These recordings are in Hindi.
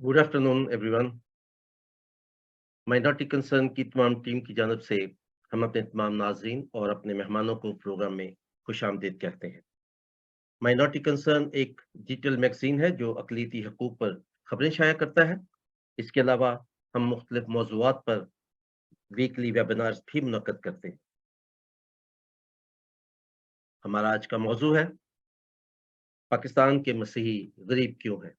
Good afternoon everyone. Minority concern की तमाम टीम की जानब से हम अपने तमाम नाजरीन और अपने मेहमानों को प्रोग्राम में खुशामदीद कहते हैं। माइनॉरिटी कंसर्न एक डिजिटल मैगजीन है जो अक़लीती हकूक़ पर खबरें शाया करता है। इसके अलावा हम मुख्तलिफ मौज़ूआत पर वीकली वेबिनार्स भी मुनक्कद करते हैं। हमारा आज का मौजू है पाकिस्तान के मसीही गरीब क्यों हैं।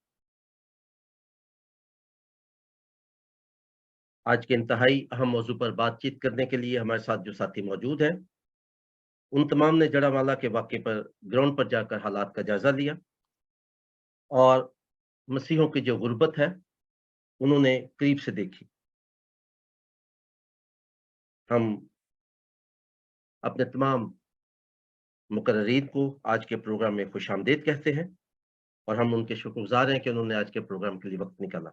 आज के इंतहाई अहम मौजू पर बातचीत करने के लिए हमारे साथ जो साथी मौजूद हैं, उन तमाम ने जड़ामाला के वाक़े पर ग्राउंड पर जाकर हालात का जायज़ा लिया और मसीहों की जो गुर्बत है, उन्होंने करीब से देखी। हम अपने तमाम मुकर्रीन को आज के प्रोग्राम में खुशामदीद कहते हैं और हम उनके शुक्रगुज़ार हैं कि उन्होंने आज के प्रोग्राम के लिए वक़्त निकाला।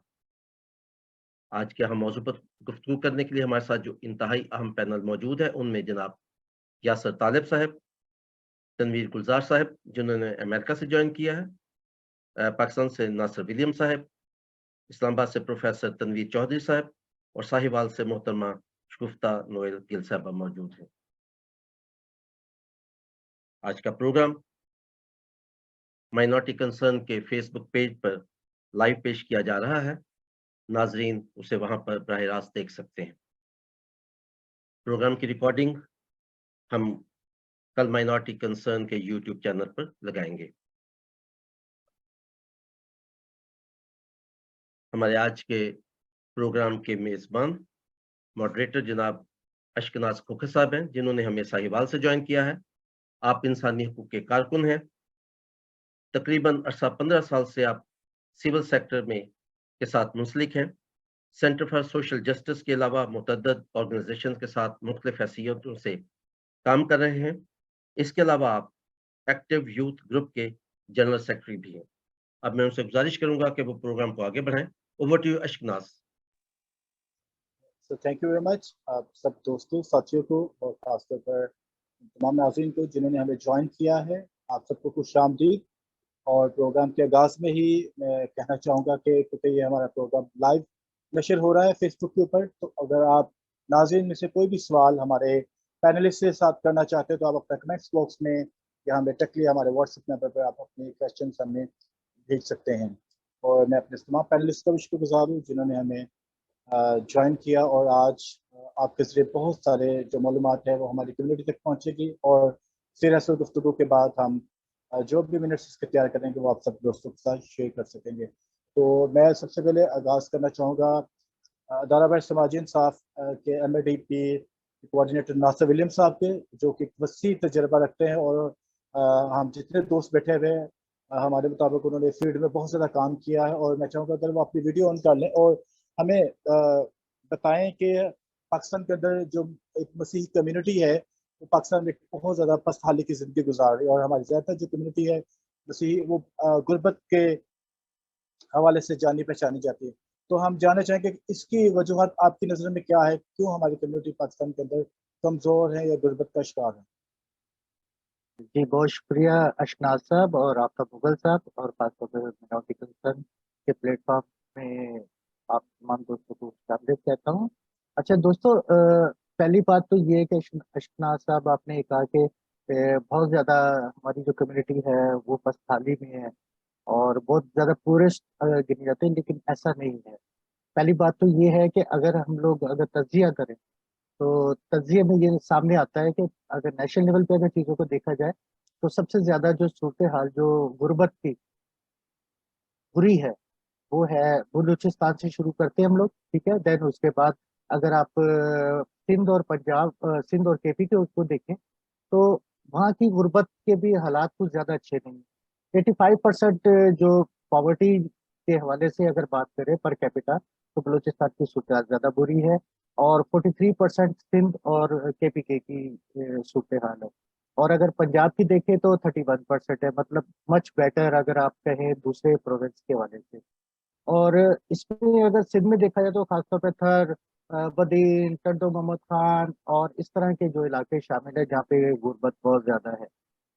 आज के अहम मौजू पर गुफ्तगू करने के लिए हमारे साथ जो इंतहाई अहम पैनल मौजूद है, उनमें जनाब यासर तालिब साहब, तनवीर गुलज़ार साहब जिन्होंने अमेरिका से जॉइन किया है, पाकिस्तान से नासिर विलियम साहब, इस्लामाबाद से प्रोफ़ेसर तनवीर चौधरी साहब और साहिवाल से मोहतरमा शगुफ्ता नोएल गिल साहबा मौजूद हैं। आज का प्रोग्राम माइनॉरिटी कंसर्न के फ़ेसबुक पेज पर लाइव पेश किया जा रहा है। नाज़रीन उसे वहाँ पर बराह रास्त देख सकते हैं। प्रोग्राम की रिकॉर्डिंग हम कल माइनॉरिटी कंसर्न के यूट्यूब चैनल पर लगाएँगे। हमारे आज के प्रोग्राम के मेज़बान मॉडरेटर जनाब अशकनाज़ खोखर साहब हैं, जिन्होंने हमें साहिवाल से जॉइन किया है। आप इंसानी हकूक़ के कारकुन हैं। तकरीबन अरसा 15 साल से आप सिविल सेक्टर में के साथ मुंसलिक हैं। सेंटर फॉर सोशल जस्टिस के अलावा मुतअद्दिद ऑर्गेनाइज़ेशंस के साथ मुख्तलिफ हैसियतों से काम कर रहे हैं। इसके अलावा आप एक्टिव यूथ ग्रुप के जनरल सेक्रेटरी भी हैं। अब मैं उनसे गुज़ारिश करूँगा कि वो प्रोग्राम को आगे बढ़ाएँ। Over to you Ashkanaz. So thank you very much आप सब दोस्तों, साथियों को और ख़ासतौर पर तमाम नाज़रीन को जिन्होंने हमें जॉइन किया है, आप सबको खुशामदीद। और प्रोग्राम के आगाज़ में ही मैं कहना चाहूँगा कि क्योंकि ये हमारा प्रोग्राम लाइव नशर हो रहा है फ़ेसबुक के ऊपर, तो अगर आप नाज़रीन में से कोई भी सवाल हमारे पैनलिस्ट से साथ करना चाहते हो, तो आप अपना कमेंट्स बॉक्स में या हमें डायरेक्टली हमारे व्हाट्सएप नंबर पर आप अपने क्वेश्चंस हमें भेज सकते हैं। और मैं अपने तमाम पैनलिस्ट का भी शुक्रगुज़ार हूँ जिन्होंने हमें जॉइन किया और आज आपके ज़रिए बहुत सारे जो मालूमात है वो हमारी कम्युनिटी तक पहुँचेगी और फिर ऐसे गुफ्तगू के बाद हम जो भी मिनट्स इसके तैयार करेंगे वो आप सब दोस्तों के साथ शेयर कर सकेंगे। तो मैं सबसे पहले आगाज़ करना चाहूँगा अदारा बैच समाजी इंसाफ के MADP कोऑर्डिनेटर नासिर विलियम साहब के, जो कि वसी तजर्बा रखते हैं और हम जितने दोस्त बैठे हुए हैं हमारे मुताबिक उन्होंने फील्ड में बहुत ज़्यादा काम किया है और मैं चाहूँगा अगर वो अपनी वीडियो ऑन कर लें और हमें बताएं कि पाकिस्तान के अंदर जो एक मसीही कम्युनिटी है, वो पाकिस्तान में बहुत ज़्यादा पस्त हाली की ज़िंदगी गुजार रही है और हमारी ज़्यादातर जो कम्युनिटी है मसीही, वो गुर्बत के हवाले से जानी पहचानी जाती है। तो हम जानना चाहेंगे कि इसकी वजूहत आपकी नज़र में क्या है? क्यों हमारी कम्युनिटी पाकिस्तान के अंदर कमज़ोर है या गुर्बत का शिकार है? जी, बहुत शुक्रिया अशनाज़ साहब और आफ्ताब मुगल साहब और ख़ासतौर पे मिनॉरिटी कंसर्न के प्लेटफ़ॉर्म में आप तमाम दोस्तों को खुशामदीद कहता हूँ। अच्छा दोस्तों, पहली बात तो ये है कि अशनाज़ साहब आपने ये कहा कि बहुत ज़्यादा हमारी जो कम्युनिटी है वो पस्तहाली में है और बहुत ज़्यादा पूरेस्ट गिनी जाती है, लेकिन ऐसा नहीं है। पहली बात तो ये है कि अगर हम लोग अगर तज्ज़िया करें, तो तज्ज़िये में ये सामने आता है कि अगर नेशनल लेवल पे अगर चीज़ों को देखा जाए, तो सबसे ज़्यादा जो सूरत-ए-हाल जो गुर्बत की बुरी है, वो है बलूचिस्तान से शुरू करते हैं हम लोग, ठीक है? देन उसके बाद अगर आप सिंध और पंजाब, सिंध और केपी के उसको देखें, तो वहाँ की गुर्बत के भी हालात कुछ ज़्यादा अच्छे नहीं हैं। 85% जो पॉवर्टी के हवाले से अगर बात करें पर कैपिटा, तो बलूचिस्तान की सूरत ज़्यादा बुरी है और 43% सिंध और केपीके की सूरत-ए-हाल है। और अगर पंजाब की देखें तो 31% है, मतलब मच बेटर अगर आप कहें दूसरे प्रोविंस के हवाले से। और इसमें अगर सिंध में देखा जाए तो खासतौर पे थर, बदीन, टंडो मोहम्मद खान और इस तरह के जो इलाके शामिल है जहाँ पे गुर्बत बहुत ज़्यादा है।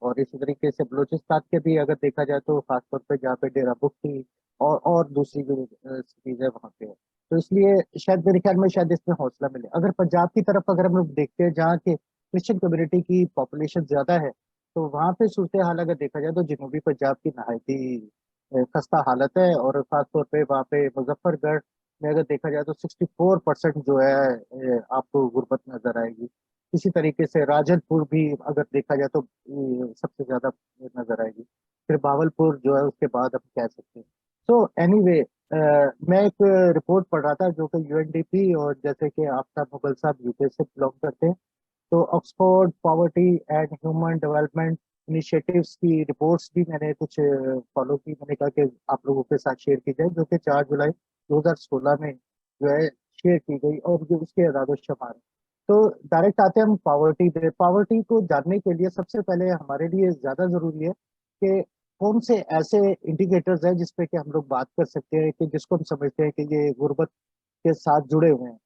और इसी तरीके से बलूचिस्तान के भी अगर देखा जाए तो खासतौर पे जहाँ पे डेरा बुक्की और दूसरी जो सिटीज है वहाँ पे है। तो इसलिए शायद मेरे ख्याल में शायद इसमें हौसला मिले। अगर पंजाब की तरफ अगर हम लोग देखते हैं जहाँ के क्रिश्चियन कम्युनिटी की पॉपुलेशन ज्यादा है, तो वहाँ पे सूरत हाल अगर देखा जाए तो जनूबी पंजाब की नहायती खस्ता हालत है। और खासतौर पे वहाँ पे मुजफ्फरगढ़ में अगर देखा जाए तो 64% जो है आपको गुर्बत नजर आएगी। इसी तरीके से राजनपुर भी अगर देखा जाए तो सबसे ज्यादा नजर आएगी। फिर भावलपुर जो है उसके बाद हम कह सकते हैं। सो एनीवे, मैं एक रिपोर्ट पढ़ रहा था जो कि यूएनडीपी और जैसे कि आफ्ताब मुगल साहब यूके से बिलोंग करते हैं, तो Oxford poverty and human development initiatives की रिपोर्ट्स भी मैंने कुछ फॉलो की। मैंने कहा कि आप लोगों के साथ शेयर की जाए, जो कि 4 जुलाई 2016 में जो है शेयर की गई और जो उसके अदाद-ओ-शुमार हैं। तो डायरेक्ट आते हैं हम पॉवर्टी पे। पॉवर्टी को जानने के लिए सबसे पहले हमारे लिए ज्यादा जरूरी है कि कौन से ऐसे इंडिकेटर्स हैं जिसपे कि हम लोग बात कर सकते हैं कि जिसको हम समझते हैं कि ये गुर्बत के साथ जुड़े हुए हैं।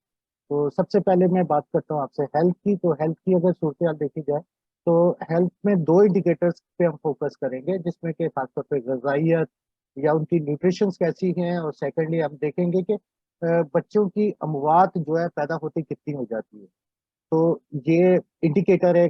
तो सबसे पहले मैं बात करता हूँ आपसे हेल्थ की। तो हेल्थ की अगर सूरत हाल देखी जाए तो हेल्थ में 2 इंडिकेटर्स पे हम फोकस करेंगे, जिसमें कि खासतौर पे ग़िज़ाइयत या उनकी न्यूट्रिशंस कैसी हैं, और सेकेंडली हम देखेंगे कि बच्चों की अमवात जो है पैदा होती कितनी हो जाती है। तो ये इंडिकेटर है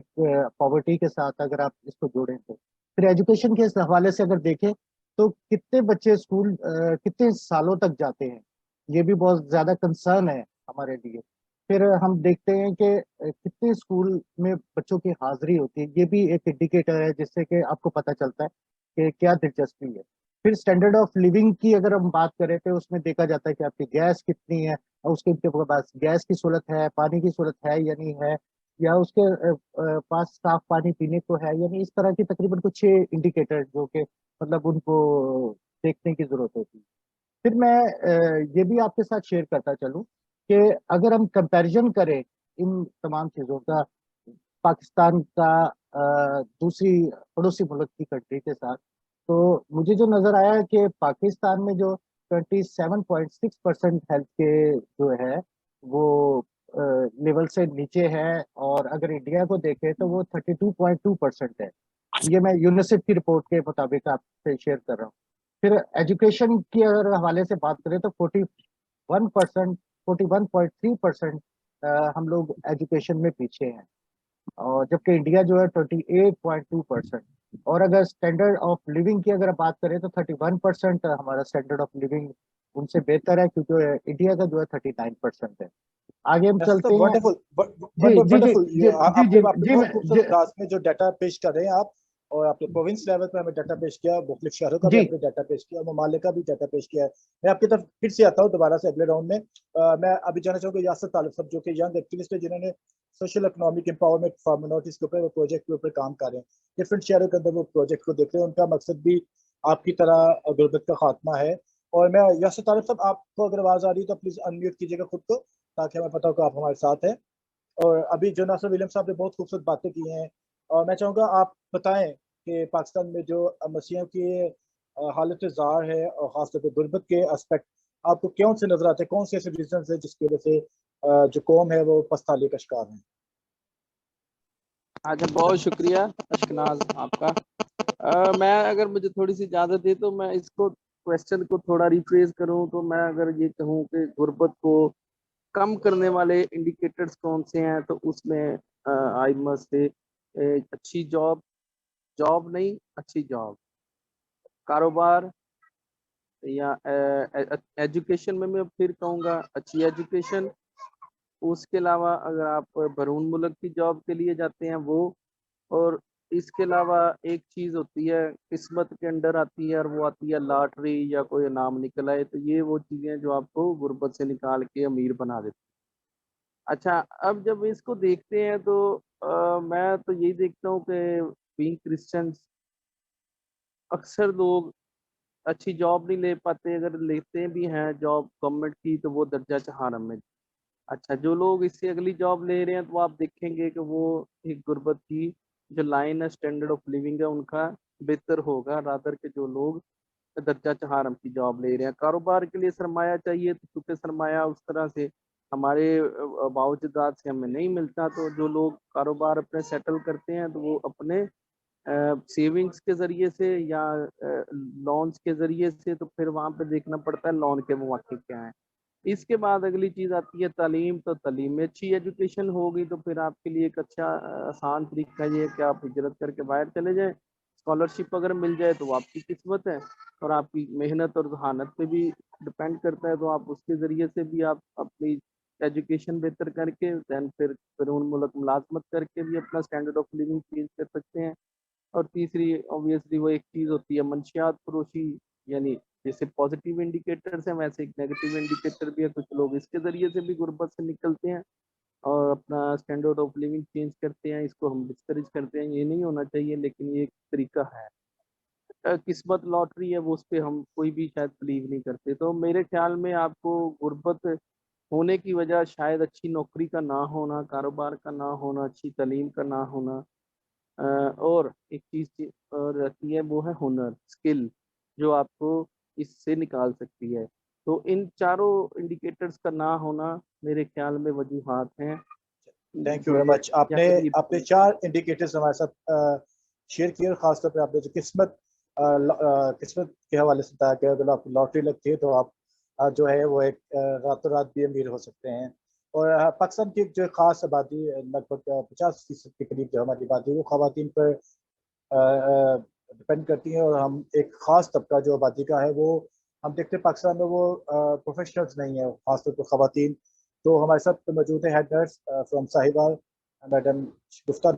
पॉवर्टी के साथ अगर आप इसको जोड़ें तो। फिर एजुकेशन के इस हवाले से अगर देखें तो कितने बच्चे स्कूल कितने सालों तक जाते हैं, ये भी बहुत ज्यादा कंसर्न है हमारे लिए। फिर हम देखते हैं कि कितने स्कूल में बच्चों की हाजिरी होती है, ये भी एक इंडिकेटर है जिससे कि आपको पता चलता है कि क्या दिलचस्पी है। फिर स्टैंडर्ड ऑफ लिविंग की अगर हम बात करें तो उसमें देखा जाता है कि आपकी गैस कितनी है, और उसके पास गैस की सहूलत है, पानी की सहूलत है या नहीं है, या उसके पास साफ पानी पीने को है या नहीं। इस तरह की तकरीबन कुछ 6 इंडिकेटर जो कि मतलब उनको देखने की जरूरत होती है। फिर मैं ये भी आपके साथ शेयर करता चलूं कि अगर हम कंपैरिजन करें इन तमाम चीजों का पाकिस्तान का दूसरी पड़ोसी मुल्क की कंट्री के साथ, तो मुझे जो नजर आया है कि पाकिस्तान में जो 27.6% हेल्थ के जो है वो लेवल से नीचे है, और अगर इंडिया को देखें तो वो 32.2% है। ये मैं यूनिसेफ की रिपोर्ट के मुताबिक आपसे शेयर कर रहा हूँ। फिर एजुकेशन की अगर हवाले से बात करें तो 41%, 41.3% हम लोग एजुकेशन में पीछे हैं, और जबकि इंडिया जो है 28.2%। और अगर स्टैंडर्ड ऑफ लिविंग की अगर बात करें तो 31% हमारा स्टैंडर्ड ऑफ लिविंग उनसे बेहतर है, क्योंकि इंडिया का जो है 39% है। आगे हम चलते हैं। वंडरफुल जी जी जी वंडरफुल। जी जी आपने जी आपने जी बहुत मैं खूबसूरत अंदाज में जो डाटा पेश कर रहे हैं आप, और आपने प्रोविंस लेवल पर हमें डाटा पेश किया, मुख्तलिफ शहरों का भी जी आपने डाटा पेश किया, ममालिक का भी डाटा पेश किया है। मैं आपकी तरफ फिर से आता हूँ दोबारा से अगले राउंड में। मैं अभी जानना चाहूँगा यासर तालिब साहब, जो कि यंग एक्टिविस्ट है, जिन्होंने social economic empowerment for minorities के ऊपर प्रोजेक्ट के ऊपर काम कर रहे हैं। डिफरेंट शहरों के अंदर वो प्रोजेक्ट को देख रहे हैं, उनका मकसद भी आपकी तरह गुर्बत का खात्मा है। और मैं यासर तालिब साहब, आपको अगर आवाज आ रही है तो प्लीज अनम्यूट कीजिएगा खुद को, ताकि हमें पता हो कि आप हमारे साथ हैं। और अभी जो नासिर विलियम साहब ने बहुत खूबसूरत बातें की हैं, और मैं चाहूँगा आप बताएं कि पाकिस्तान में जो मसीहों की हालत ज़ार है, और ख़ासतौर पे गुर्बत के एस्पेक्ट आपको कौन से नज़र आते हैं, कौन से ऐसे रीजन है जिसकी वजह से जो कौम है वो पछताने का शिकार है? अच्छा, बहुत शुक्रिया अशकनाज आपका। मैं अगर मुझे थोड़ी सी इजाज़त दे तो मैं इसको क्वेश्चन को थोड़ा रिफ्रेज करूं, तो मैं अगर ये कहूं कि गुर्बत को कम करने वाले इंडिकेटर्स कौन से हैं, तो उसमें आई मस्ट से अच्छी जॉब, जॉब नहीं अच्छी जॉब, कारोबार, या एजुकेशन में मैं फिर कहूँगा अच्छी एजुकेशन। उसके अलावा अगर आप बरून मुल्क की जॉब के लिए जाते हैं वो, और इसके अलावा एक चीज़ होती है किस्मत के अंडर आती है, और वो आती है लॉटरी या कोई इनाम निकल आए, तो ये वो चीज़ें जो आपको गुर्बत से निकाल के अमीर बना देती हैं। अच्छा, अब जब इसको देखते हैं तो मैं तो यही देखता हूँ कि बीइंग क्रिश्चियंस अक्सर लोग अच्छी जॉब नहीं ले पाते, अगर लेते भी हैं जॉब गवर्नमेंट की तो वो दर्जा चहारम में। अच्छा, जो लोग इससे अगली जॉब ले रहे हैं तो आप देखेंगे कि वो एक गुर्बत की जो लाइन है, स्टैंडर्ड ऑफ लिविंग है उनका बेहतर होगा, रादर के जो लोग दर्जा चहारम की जॉब ले रहे हैं। कारोबार के लिए सरमाया चाहिए, तो चूंकि सरमाया उस तरह से हमारे बावजूदात से हमें नहीं मिलता, तो जो लोग कारोबार अपने सेटल करते हैं तो वो अपने सेविंग्स के जरिए से या लोन्स के जरिए से, तो फिर वहाँ पे देखना पड़ता है लोन के मौके क्या है। इसके बाद अगली चीज आती है तालीम। तो तालीम में अच्छी एजुकेशन होगी तो फिर आपके लिए एक अच्छा आसान तरीका ये है कि आप हिजरत करके बाहर चले जाएं। स्कॉलरशिप अगर मिल जाए तो वो आपकी किस्मत है और आपकी मेहनत और जहानत पे भी डिपेंड करता है, तो आप उसके जरिए से भी आप अपनी एजुकेशन बेहतर करके दैन फिर उन मुल्क मुलाजमत करके भी अपना स्टैंडर्ड ऑफ लिविंग चेंज कर सकते हैं। और तीसरी ऑब्वियसली वो एक चीज होती है मंशियात फरोशी, यानी जैसे पॉजिटिव इंडिकेटर्स हैं वैसे एक नेगेटिव इंडिकेटर भी है। कुछ लोग इसके जरिए से भी गुर्बत से निकलते हैं और अपना स्टैंडर्ड ऑफ लिविंग चेंज करते हैं। इसको हम डिस्करेज करते हैं, ये नहीं होना चाहिए, लेकिन ये एक तरीका है। किस्मत लॉटरी है, वो उस पर हम कोई भी शायद बिलीव नहीं करते। तो मेरे ख्याल में आपको गुर्बत होने की वजह शायद अच्छी नौकरी का ना होना, कारोबार का ना होना, अच्छी तालीम का ना होना, और एक चीज और रहती है वो है हुनर, स्किल, जो आपको इससे निकाल सकती है। तो इन चारों इंडिकेटर्स का ना होना मेरे ख्याल में वजूहात हैं। Thank you very much. आपने आपने 4 इंडिकेटर्स हमारे साथ शेयर किए और खासतौर पे आपने जो किस्मत के हवाले से बताया कि अगर आपको लॉटरी लगती है तो आप जो है वो एक रातों रात भी अमीर हो सकते हैं। और पाकिस्तान की जो खास आबादी लगभग 50% के करीब जो हमारी आबादी वो खवातीन पर डिपेंड करती हैं। और हम एक ख़ास तबका जो आबादी का है वो हम देखते हैं पाकिस्तान में वो प्रोफेशनल्स नहीं है, खासतौर पर खवातीन। तो हमारे साथ मौजूद है head nurse from Sahiwal madam Gufta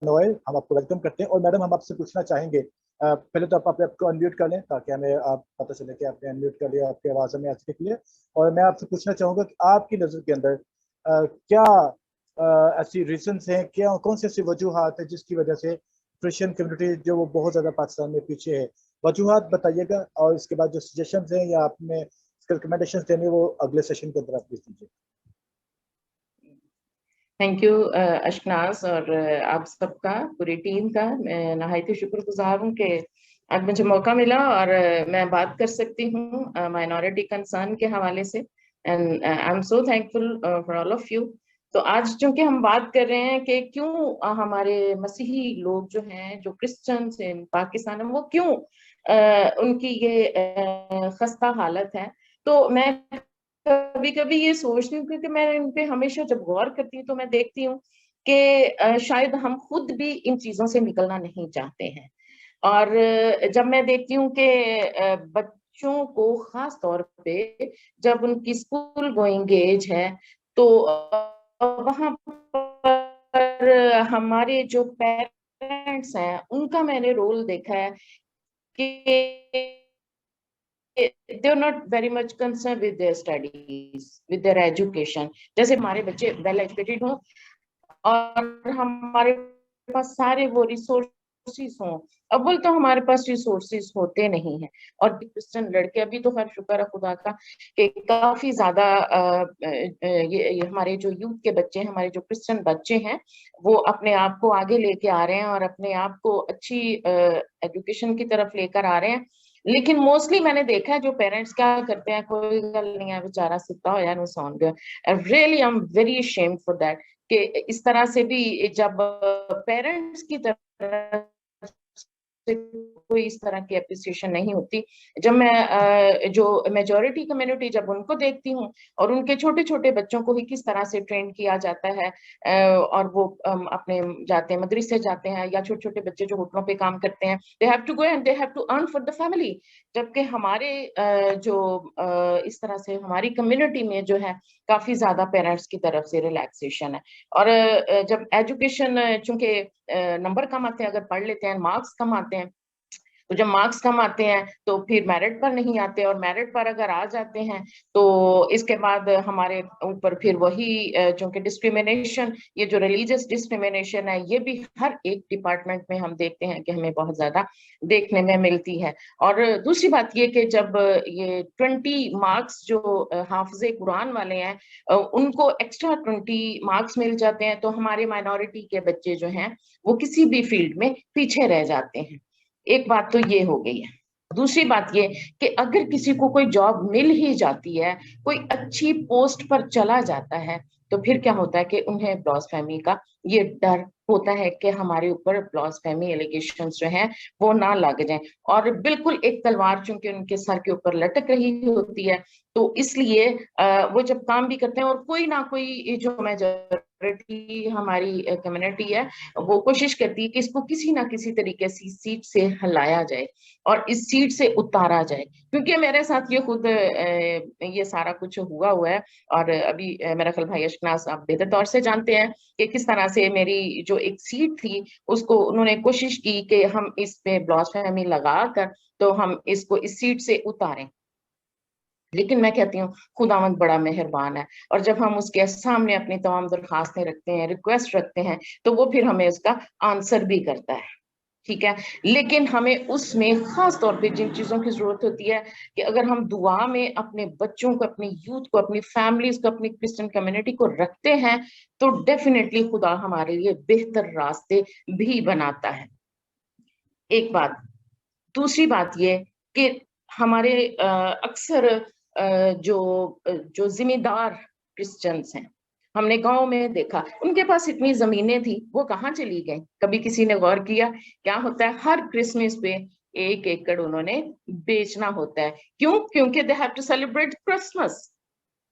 Noel, हम आपको वेलकम करते हैं। और मैडम हम आपसे पूछना चाहेंगे, पहले तो आप अपने आपको अनम्यूट कर लें ताकि हमें आप पता चले कि आपने अनम्यूट कर लिया, आपकी आवाज़ हमें आ सके। और मैं आपसे पूछना चाहूँगा कि आपकी नज़र के अंदर क्या ऐसी रीजंस हैं, क्या कौन सी ऐसी वजूहात है जिसकी वजह से क्रिश्चियन कम्युनिटी जो वो बहुत ज़्यादा पाकिस्तान में पीछे है? वजूहात बताइएगा और इसके बाद जो सजेशंस हैं या आपने रिकमेंडेशंस देने वो अगले सेशन के अंदर आप प्लीज दीजिए। थैंक यू अशनाज और आप सबका, पूरी टीम का मैं नहायत शुक्रगुजार हूँ कि आज मुझे मौका मिला और मैं बात कर सकती हूँ माइनॉरिटी कंसर्न के हवाले से। And I am so thankful for all of you. तो आज चूंकि हम बात कर रहे हैं कि क्यों हमारे मसीही लोग जो हैं, जो क्रिश्चियंस हैं पाकिस्तान में, वो क्यों उनकी ये खस्ता हालत है, तो मैं कभी कभी ये सोचती हूँ, क्योंकि मैं इन पे हमेशा जब गौर करती हूँ तो मैं देखती हूँ कि शायद हम खुद भी इन चीजों से निकलना नहीं चाहते हैं। और जब मैं देखती हूँ कि बच्चों को खास तौर पे जब उनकी स्कूल गोइंग एज है, तो वहां पर हमारे जो पेरेंट्स हैं उनका मैंने रोल देखा है कि they are not very much concerned with their studies, with their education। जैसे हमारे बच्चे वेल एजुकेटेड हों और हमारे पास सारे वो रिसोर्सेस हों। अव्वल तो हमारे पास रिसोर्सेस होते नहीं हैं। और क्रिश्चियन लड़के, अभी तो खैर शुक्र है खुदा का कि काफी ज्यादा ये हमारे जो यूथ के बच्चे हैं, हमारे जो क्रिश्चियन बच्चे हैं, वो अपने आप को आगे लेके आ रहे हैं और अपने आप को अच्छी एजुकेशन की तरफ लेकर आ रहे हैं। लेकिन मोस्टली मैंने देखा है जो पेरेंट्स क्या करते हैं, कोई गल नहीं है बेचारा सुता हो यार सॉन गया। Really I am very ashamed for that कि इस तरह से भी जब पेरेंट्स की तरफ से कोई इस तरह की एप्रिसिएशन नहीं होती। जब मैं जो मेजॉरिटी कम्युनिटी जब उनको देखती हूँ और उनके छोटे छोटे बच्चों को ही किस तरह से ट्रेन किया जाता है, और वो अपने जाते हैं, मदरसे जाते हैं, या छोटे छोटे बच्चे जो होटलों पे काम करते हैं, they have to go and they have to earn for the family. जबकि हमारे जो इस तरह से हमारी कम्युनिटी में जो है काफी ज्यादा पेरेंट्स की तरफ से रिलैक्सेशन है। और जब एजुकेशन चूंकि नंबर कम आते हैं, अगर पढ़ लेते हैं, मार्क्स कम आते हैं, तो जब मार्क्स कम आते हैं तो फिर मेरिट पर नहीं आते, और मेरिट पर अगर आ जाते हैं तो इसके बाद हमारे ऊपर फिर वही चूंकि डिस्क्रिमिनेशन, ये जो रिलीजियस डिस्क्रिमिनेशन है, ये भी हर एक डिपार्टमेंट में हम देखते हैं कि हमें बहुत ज्यादा देखने में मिलती है। और दूसरी बात ये कि जब ये 20 मार्क्स जो हाफिजे कुरान वाले हैं उनको एक्स्ट्रा 20 मार्क्स मिल जाते हैं, तो हमारे माइनॉरिटी के बच्चे जो हैं वो किसी भी फील्ड में पीछे रह जाते हैं। एक बात तो ये हो गई है। दूसरी बात ये कि अगर किसी को कोई जॉब मिल ही जाती है, कोई अच्छी पोस्ट पर चला जाता है, तो फिर क्या होता है कि उन्हें ब्लास्फेमी का ये डर होता है कि हमारे ऊपर ब्लास्फेमी एलिगेशंस जो हैं वो ना लग जाएं, और बिल्कुल एक तलवार चूंकि उनके सर के ऊपर लटक रही होती है, तो इसलिए वो जब काम भी करते हैं और कोई ना कोई जो मेजॉरिटी हमारी कम्युनिटी है वो कोशिश करती है कि इसको किसी ना किसी तरीके से सीट से हलाया जाए और इस सीट से उतारा जाए, क्योंकि मेरे साथ ये खुद ये सारा कुछ हुआ हुआ है। और अभी मेरा ख्याल भाई अशनास आप बेहतर तौर से जानते हैं कि किस तरह से मेरी जो एक सीट थी उसको उन्होंने कोशिश की कि हम इस पे ब्लास्फेमी लगा कर तो हम इसको इस सीट से उतारें। लेकिन मैं कहती हूँ खुदावंद बड़ा मेहरबान है, और जब हम उसके सामने अपनी तमाम दरखास्तें रखते हैं, रिक्वेस्ट रखते हैं, तो वो फिर हमें उसका आंसर भी करता है, ठीक है। लेकिन हमें उसमें खास तौर पे जिन चीजों की जरूरत होती है कि अगर हम दुआ में अपने बच्चों को, अपनी यूथ को, अपनी फैमिलीज को, अपनी क्रिश्चियन कम्युनिटी को रखते हैं, तो डेफिनेटली खुदा हमारे लिए बेहतर रास्ते भी बनाता है। एक बात। दूसरी बात ये कि हमारे अक्सर जो जिम्मेदार क्रिश्चियंस हैं, हमने गांव में देखा उनके पास इतनी जमीनें थी, वो कहाँ चली गई? कभी किसी ने गौर किया क्या होता है? हर क्रिसमस पे 1 एकड़ उन्होंने बेचना होता है। क्यों? क्योंकि they have to celebrate Christmas,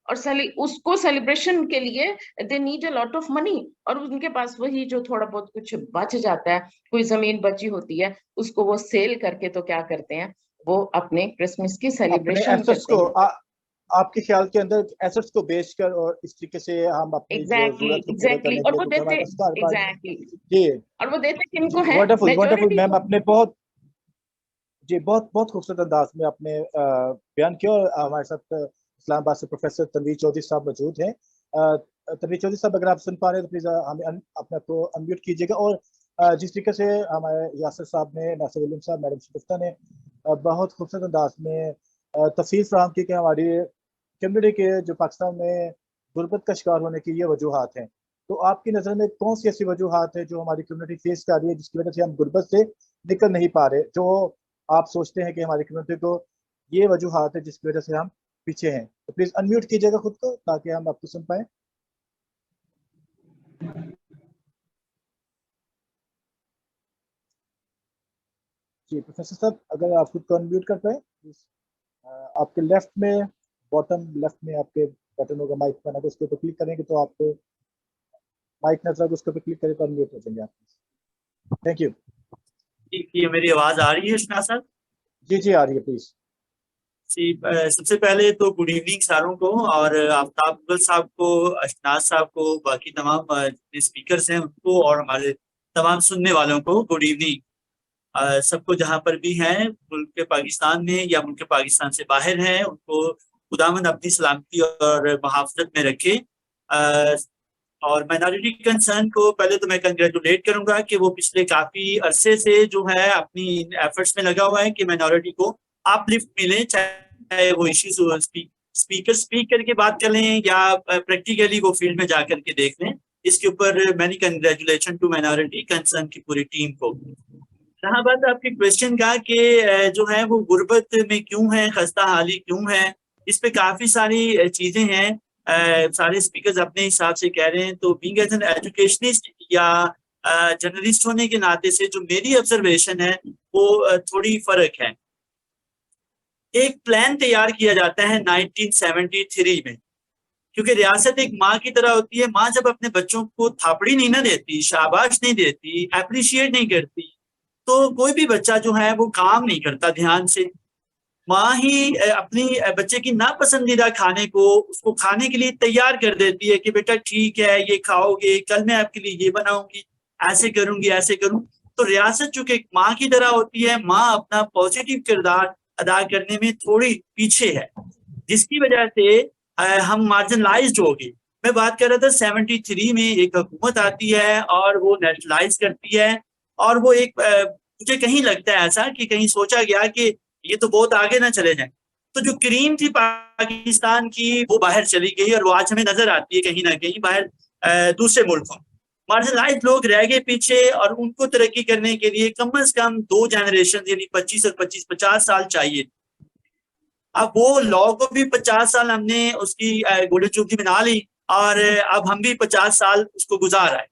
और उसको सेलिब्रेशन के लिए they need a lot of money, और उनके पास वही जो थोड़ा बहुत कुछ बच जाता है, कोई जमीन बची होती है, उसको वो सेल करके तो क्या करते हैं, वो अपने क्रिसमस की अपने सेलिब्रेशन एसेट्स करते को हैं। आपके ख्याल के अंदर एसेट्स को बेचकर और इस तरीके से हम अपनी जो जरूरत को पूरा एग्जैक्टली करने के और लिए वो क्योंकि देते, हमारे पास कारोबार नहीं है। एग्जैक्टली जी और वो देते किनको जी, है? वंडरफुल वंडरफुल मेजोरिटी मैम, को। आपने बहुत जी बहुत बहुत खूबसूरत अंदाज में आपने बयान किया। और हमारे साथ इस्लामाबाद से प्रोफेसर तनवीर चौधरी साहब मौजूद हैं। तनवीर चौधरी साहब, अगर आप सुन पा रहे हैं तो प्लीज हमें अपने को अनम्यूट कीजिएगा। और जिस तरीके से हमारे यासिर साहब ने, नासिर विलियम साहब, मैडम शिकस्ता ने बहुत खूबसूरत अंदाज में तफसील फराहम की कि हमारी कम्युनिटी के जो पाकिस्तान में गुर्बत का शिकार होने की ये वजूहत हैं, तो आपकी नज़र में कौन सी ऐसी वजूहत है जो हमारी कम्युनिटी फेस कर रही है जिसकी वजह से हम गुर्बत से निकल नहीं पा रहे, जो आप सोचते हैं कि हमारी कम्युनिटी को ये वजूहत है जिसकी वजह से हम पीछे हैं? तो प्लीज अनम्यूट कीजिएगा खुद को ताकि हम आपको सुन पाए। जी प्रोफेसर साहब, अगर आप खुद को अनम्यूट कर पाए प्लीज। आपके लेफ्ट में, बॉटम लेफ्ट में आपके बटन होगा माइक बना, तो उसके ऊपर क्लिक करेंगे तो आपको माइक नजर आएगा, उसके ऊपर क्लिक करें तो अनम्यूट हो जाएंगे आप। Thank you. ये मेरी आवाज आ रही है शना सर? जी जी आ रही है, प्लीज। जी, सबसे पहले तो गुड इवनिंग सारों को, और आफ्ताब मुगल साहब को, अशनाज साहब को, बाकी तमाम जितने स्पीकर्स हैं उनको, और हमारे तमाम सुनने वालों को गुड इवनिंग। सबको जहाँ पर भी हैं मुल्क पाकिस्तान में या मुल्क पाकिस्तान से बाहर हैं, उनको खुदावंद अपनी सलामती और मुहाफ़ज़त में रखे। और माइनॉरिटी कंसर्न को पहले तो मैं कंग्रेचुलेट करूंगा कि वो पिछले काफी अरसे से जो है अपनी एफर्ट्स में लगा हुआ है कि माइनॉरिटी को अपलिफ्ट मिले, चाहे वो इश्यूज स्पीकर स्पीक करके बात कर लें या प्रैक्टिकली वो फील्ड में जाकर के देख लें। इसके ऊपर many congratulation to minority concern की पूरी टीम को। जहाँ बात आपके क्वेश्चन का कि जो है वो गुर्बत में क्यों है, खस्ता हाली क्यों है, इस पे काफी सारी चीजें हैं। सारे स्पीकर्स अपने हिसाब से कह रहे हैं, तो बीइंग एज एन एजुकेशनिस्ट या जर्नलिस्ट होने के नाते से जो मेरी ऑब्जर्वेशन है वो थोड़ी फर्क है। एक प्लान तैयार किया जाता है 1973 में, क्योंकि रियासत एक माँ की तरह होती है। माँ जब अपने बच्चों को थापड़ी नहीं ना देती, शाबाश नहीं देती, अप्रिशिएट नहीं करती, तो कोई भी बच्चा जो है वो काम नहीं करता ध्यान से। माँ ही अपनी बच्चे की नापसंदीदा खाने को उसको खाने के लिए तैयार कर देती है कि बेटा ठीक है ये खाओगे, कल मैं आपके लिए ये बनाऊंगी, ऐसे करूंगी, ऐसे करूं। तो रियासत चूंकि एक माँ की तरह होती है, माँ अपना पॉजिटिव किरदार अदा करने में थोड़ी पीछे है, जिसकी वजह से हम मार्जिनलाइज्ड हो गए। मैं बात कर रहा था 73 में एक हुकूमत आती है और वो नेशनलाइज करती है, और वो एक मुझे कहीं लगता है ऐसा कि कहीं सोचा गया कि ये तो बहुत आगे ना चले जाए, तो जो क्रीम थी पाकिस्तान की वो बाहर चली गई, और वो आज हमें नजर आती है कहीं ना कहीं बाहर दूसरे मुल्कों। मार्जिनलाइज लोग रह गए पीछे, और उनको तरक्की करने के लिए कम से कम 2 जनरेशन यानी 25 और 25-50 साल चाहिए। अब वो लॉ को भी 50 साल हमने उसकी गोल्डन जुबली मना ली, और अब हम भी 50 साल उसको गुजार आए।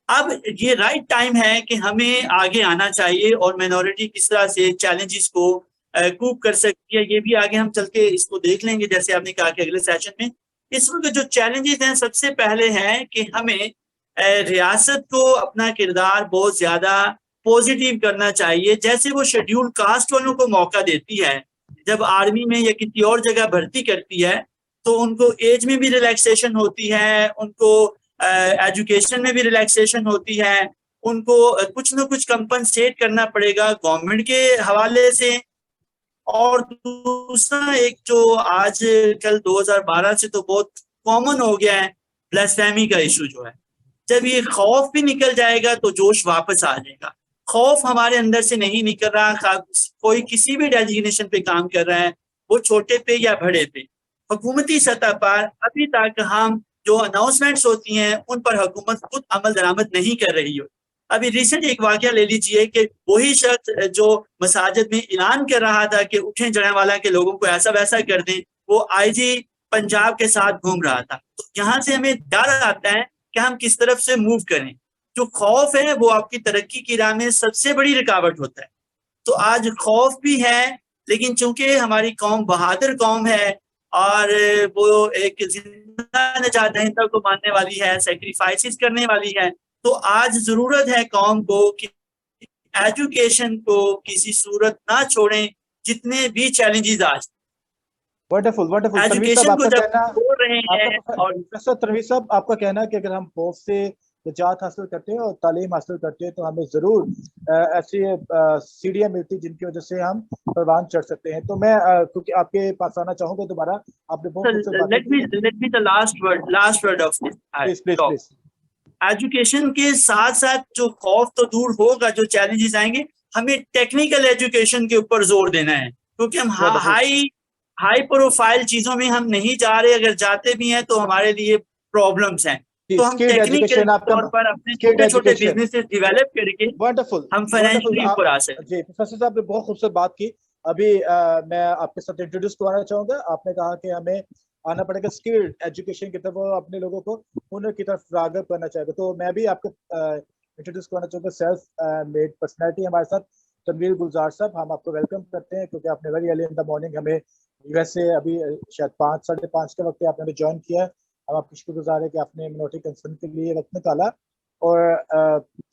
अब ये राइट टाइम है कि हमें आगे आना चाहिए और माइनॉरिटी किस तरह से चैलेंजेस को कूप कर सकती है, ये भी आगे हम चल के इसको देख लेंगे, जैसे आपने कहा कि अगले सेशन में। इस वक्त जो चैलेंजेस हैं, सबसे पहले है कि हमें रियासत को अपना किरदार बहुत ज्यादा पॉजिटिव करना चाहिए, जैसे वो शेड्यूल कास्ट वालों को मौका देती है जब आर्मी में या किसी और जगह भर्ती करती है, तो उनको एज में भी रिलैक्सेशन होती है, उनको एजुकेशन में भी रिलैक्सेशन होती है, उनको कुछ ना कुछ कंपनसेट करना पड़ेगा गवर्नमेंट के हवाले से। और दूसरा एक जो आज कल 2012 से तो बहुत कॉमन हो गया है, ब्लास्फेमी का इशू जो है, जब ये खौफ भी निकल जाएगा तो जोश वापस आ जाएगा। खौफ हमारे अंदर से नहीं निकल रहा, कोई किसी भी डेजिग्नेशन पे काम कर रहा है, वो छोटे पे या बड़े पे, हुकूमती सतह पर अभी तक हम जो अनाउंसमेंट्स होती हैं उन पर हुकूमत खुद अमल दरामद नहीं कर रही हो। अभी रिसेंट एक वाकया ले लीजिए कि वही शख्स जो मसाजिद में ऐलान कर रहा था कि उठें जड़ावाला के लोगों को ऐसा वैसा कर दें, वो आईजी पंजाब के साथ घूम रहा था। तो यहाँ से हमें डर आता है कि हम किस तरफ से मूव करें। जो खौफ है वो आपकी तरक्की की राह में सबसे बड़ी रुकावट होता है। तो आज खौफ भी है, लेकिन चूंकि हमारी कौम बहादुर कौम है और वो एक जिंदा नजात दहिंदा को मानने वाली है, सेक्रीफाइसेस करने वाली है, तो आज जरूरत है कौम को कि एजुकेशन को किसी सूरत ना छोड़ें, जितने भी चैलेंजेस आज वंडरफुल वंडरफुल। एजुकेशन को जब छोड़ रहे हैं। और प्रोफेसर तनवीर साहब, आपका कहना है कि अगर हम खौफ से निजात हासिल करते हैं और तालीम हासिल करते हैं तो हमें जरूर ऐसी सीढ़ियां मिलती जिनकी वजह से हम परवान चढ़ सकते हैं। तो मैं क्योंकि आपके पास आना चाहूंगा दोबारा, आपने बहुत let me the last word of this please. Education के साथ साथ जो खौफ तो दूर होगा, जो चैलेंजेस आएंगे, हमें टेक्निकल एजुकेशन के ऊपर जोर देना है, क्योंकि हम हाई प्रोफाइल चीजों में हम नहीं जा रहे, अगर जाते भी हैं तो हमारे लिए प्रॉब्लम्स हैं। तो हम टेक्निकल तौर पर अपने छोटे छोटे बिजनेसेस डेवलप करके हम फाइनेंशियली ऊपर आ सकते हैं। जी प्रोफेसर साहब ने बहुत खूबसूरत बात की। अभी मैं आपके साथ इंट्रोड्यूस करवाना चाहूंगा। आपने कहा कि हमें आना पड़ेगा स्किल्ड एजुकेशन की तरफ, अपने लोगों को हुनर की तरफ राग़िब करना चाहेगा। तो मैं भी आपको इंट्रोड्यूस करना चाहूँगा सेल्फ मेड पर्सनैलिटी हमारे साथ तनवीर गुलजार साहब। हम आपको वेलकम करते हैं क्योंकि आपने very early in the morning हमें यूएस से अभी शायद 5 साढ़े 5 के वक्त आपने ज्वाइन किया है। हम आपकी शुक्रगुजार है कि आपने मिनोरिटी कंसर्न के लिए वक्त निकाला। और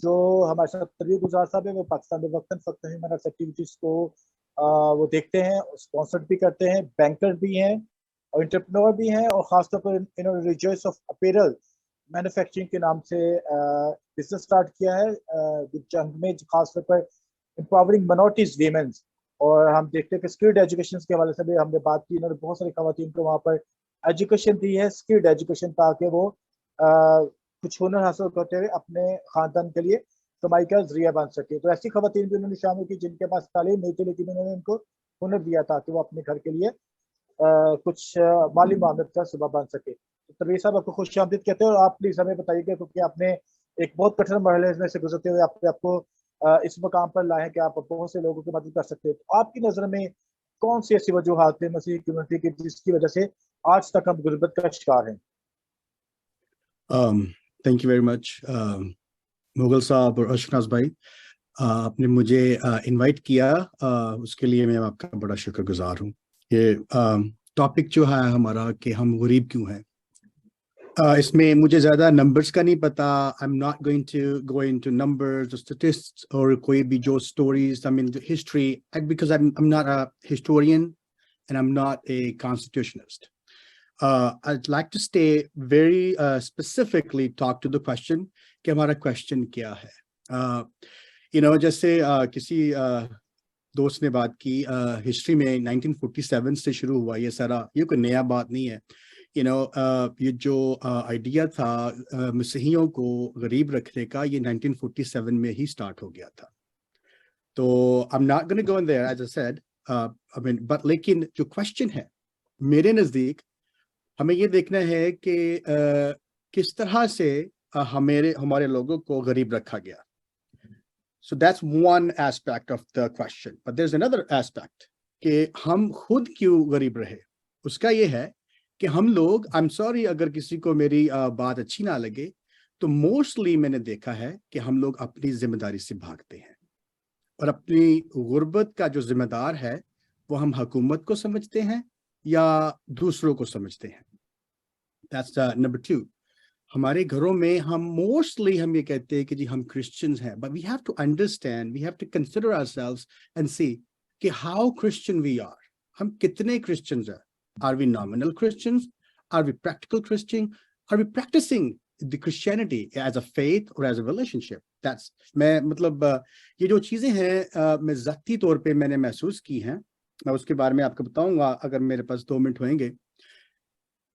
जो हमारे साथ तनवीर गुलजार साहब है वो पाकिस्तान में वक्तन फक्त ह्यूमन राइट्स एक्टिविटीज़ को वो देखते हैं, स्पॉन्सर्ड भी करते हैं, बैंकर भी हैं और एंटरप्रेन्योर भी हैं, और खासतौर पर इन्होंने रिजॉइस ऑफ अपैरल मैन्युफैक्चरिंग के नाम से बिजनेस स्टार्ट किया है जंग में, खासतौर पर एम्पावरिंग माइनॉरिटीज वीमेंस। और हम देखते हैं कि स्किल्ड एजुकेशन के हवाले से भी हमने बात की। इन्होंने बहुत सारी खवातीन को वहाँ पर एजुकेशन दी है, स्किल्ड एजुकेशन, ताकि वो कुछ हुनर हासिल करते हुए अपने खानदान के लिए कमाई का जरिया बन सके। तो ऐसी खवातीन भी उन्होंने शामिल की जिनके पास तालीम नहीं थी, लेकिन उन्होंने उनको हुनर दिया ताकि वो अपने घर के लिए कुछ माली मामले का सुबह बन सके। तो तनवीर साहब आपको खुश आमदीद कहते हैं। और आप प्लीज हमें बताइएगा क्योंकि आपने एक बहुत कठिन मरहले में से गुजरते हुए आपको इस मकाम पर लाए हैं कि आप बहुत से लोगों की मदद कर सकते हैं। तो आपकी नज़र में कौन सी ऐसी वजूहात है मसीही कम्युनिटी की जिसकी वजह से आज तक हम गुर्बत का शिकार हैं? Thank you very much Mughal साहब और अशनाज भाई, आपने मुझे इनवाइट किया, उसके लिए मैं आपका बड़ा शुक्रगुजार हूँ। ये टॉपिक जो है हमारा कि हम गरीब क्यों हैं, इसमें मुझे ज़्यादा नंबर्स का नहीं पता। I am not going to go into numbers, statistics और कोई भी जो stories, I mean history, because I am not a historian and I am not a constitutionist. I'd like to stay very specifically talk to the question कि हमारा क्वेश्चन क्या है। जैसे किसी दोस्त ने बात की, हिस्ट्री में 1947 से शुरू हुआ ये सारा, ये कोई नया बात नहीं है। ये जो आइडिया था मसीहियों को गरीब रखने का, ये 1947 में ही स्टार्ट हो गया था। तो I am not going to go in there as I said, I mean, but लेकिन जो क्वेश्चन है मेरे नज़दीक, हमें ये देखना है कि किस तरह से हमारे लोगों को गरीब रखा गया। So that's one aspect of the question, but there's another aspect कि हम खुद क्यों गरीब रहे। उसका ये है कि हम लोग, I'm sorry अगर किसी को मेरी बात अच्छी ना लगे, तो मोस्टली मैंने देखा है कि हम लोग अपनी जिम्मेदारी से भागते हैं और अपनी गुर्बत का जो जिम्मेदार है वो हम हुकूमत को समझते हैं या दूसरों को समझते हैं। That's number 2। हमारे घरों में हम मोस्टली हम ये कहते हैं कि जी हम क्रिश्चियंस हैं, but we have to understand, we have to consider ourselves and see कि हाउ क्रिश्चियन वी आर। हम कितने क्रिश्चियंस हैं? Are we nominal Christians? Are we practical Christian? Are we practising the Christianity as a faith और एज अ रिलेशनशिप? दैट्स मैं मतलब ये जो चीजें हैं मैं ज़ाती तौर पे मैंने महसूस की हैं, मैं उसके बारे में आपको बताऊंगा अगर मेरे पास 2 मिनट होंगे।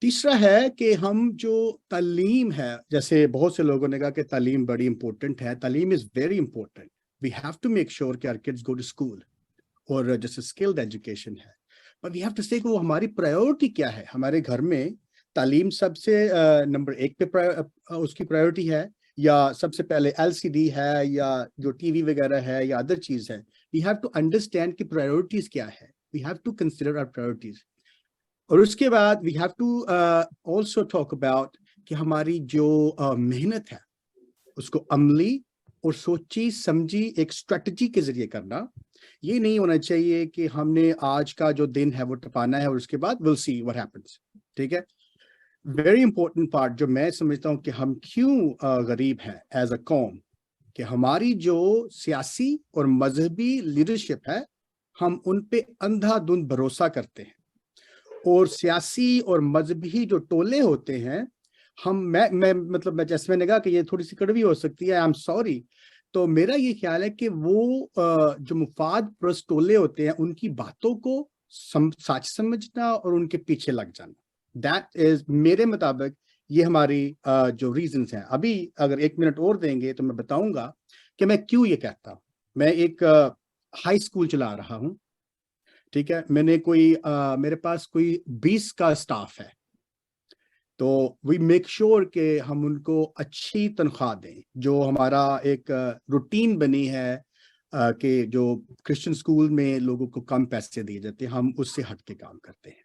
तीसरा है कि हम जो तालीम है, जैसे बहुत से लोगों ने कहा कि तालीम बड़ी इंपॉर्टेंट है, तालीम is very important, we have to make sure कि our kids go to school और जैसे स्किल्ड एजुकेशन है, but we have to say कि वो हमारी प्रायोरिटी क्या है। हमारे घर में तालीम सबसे नंबर 1 पे उसकी प्रायोरिटी है या सबसे पहले एलसीडी है या जो टीवी वगैरह है या अदर चीज है। वी हैव टू अंडरस्टैंड कि प्रायोरिटीज क्या है, we have to consider our priorities. और उसके बाद we have to also talk about कि हमारी जो मेहनत है उसको अमली और सोची समझी एक स्ट्रेटजी के जरिए करना। ये नहीं होना चाहिए कि हमने आज का जो दिन है वो टपाना है और उसके बाद विल सी व्हाट हैपेंस। ठीक है, वेरी इंपॉर्टेंट पार्ट जो मैं समझता हूँ कि हम क्यों गरीब हैं एज अ कौम, कि हमारी जो सियासी और मजहबी लीडरशिप है हम उन पे अंधाधुंध भरोसा करते हैं और सियासी और मजहबी जो टोले होते हैं मैं मतलब मैं जैसे मैंने कहा कि ये थोड़ी सी कड़वी हो सकती है, आई एम सॉरी, तो मेरा ये ख्याल है कि वो जो मुफाद परस्त टोले होते हैं उनकी बातों को सच समझना और उनके पीछे लग जाना, दैट इज मेरे मुताबिक ये हमारी जो रीजंस हैं। अभी अगर 1 मिनट और देंगे तो मैं बताऊंगा कि मैं क्यों ये कहता हूँ। मैं एक हाई स्कूल चला रहा हूँ, ठीक है, मैंने मेरे पास कोई 20 का स्टाफ है, तो वी मेक श्योर कि हम उनको अच्छी तनख्वाह दें। जो हमारा एक रूटीन बनी है कि जो क्रिश्चियन स्कूल में लोगों को कम पैसे दिए जाते हैं, हम उससे हट के काम करते हैं।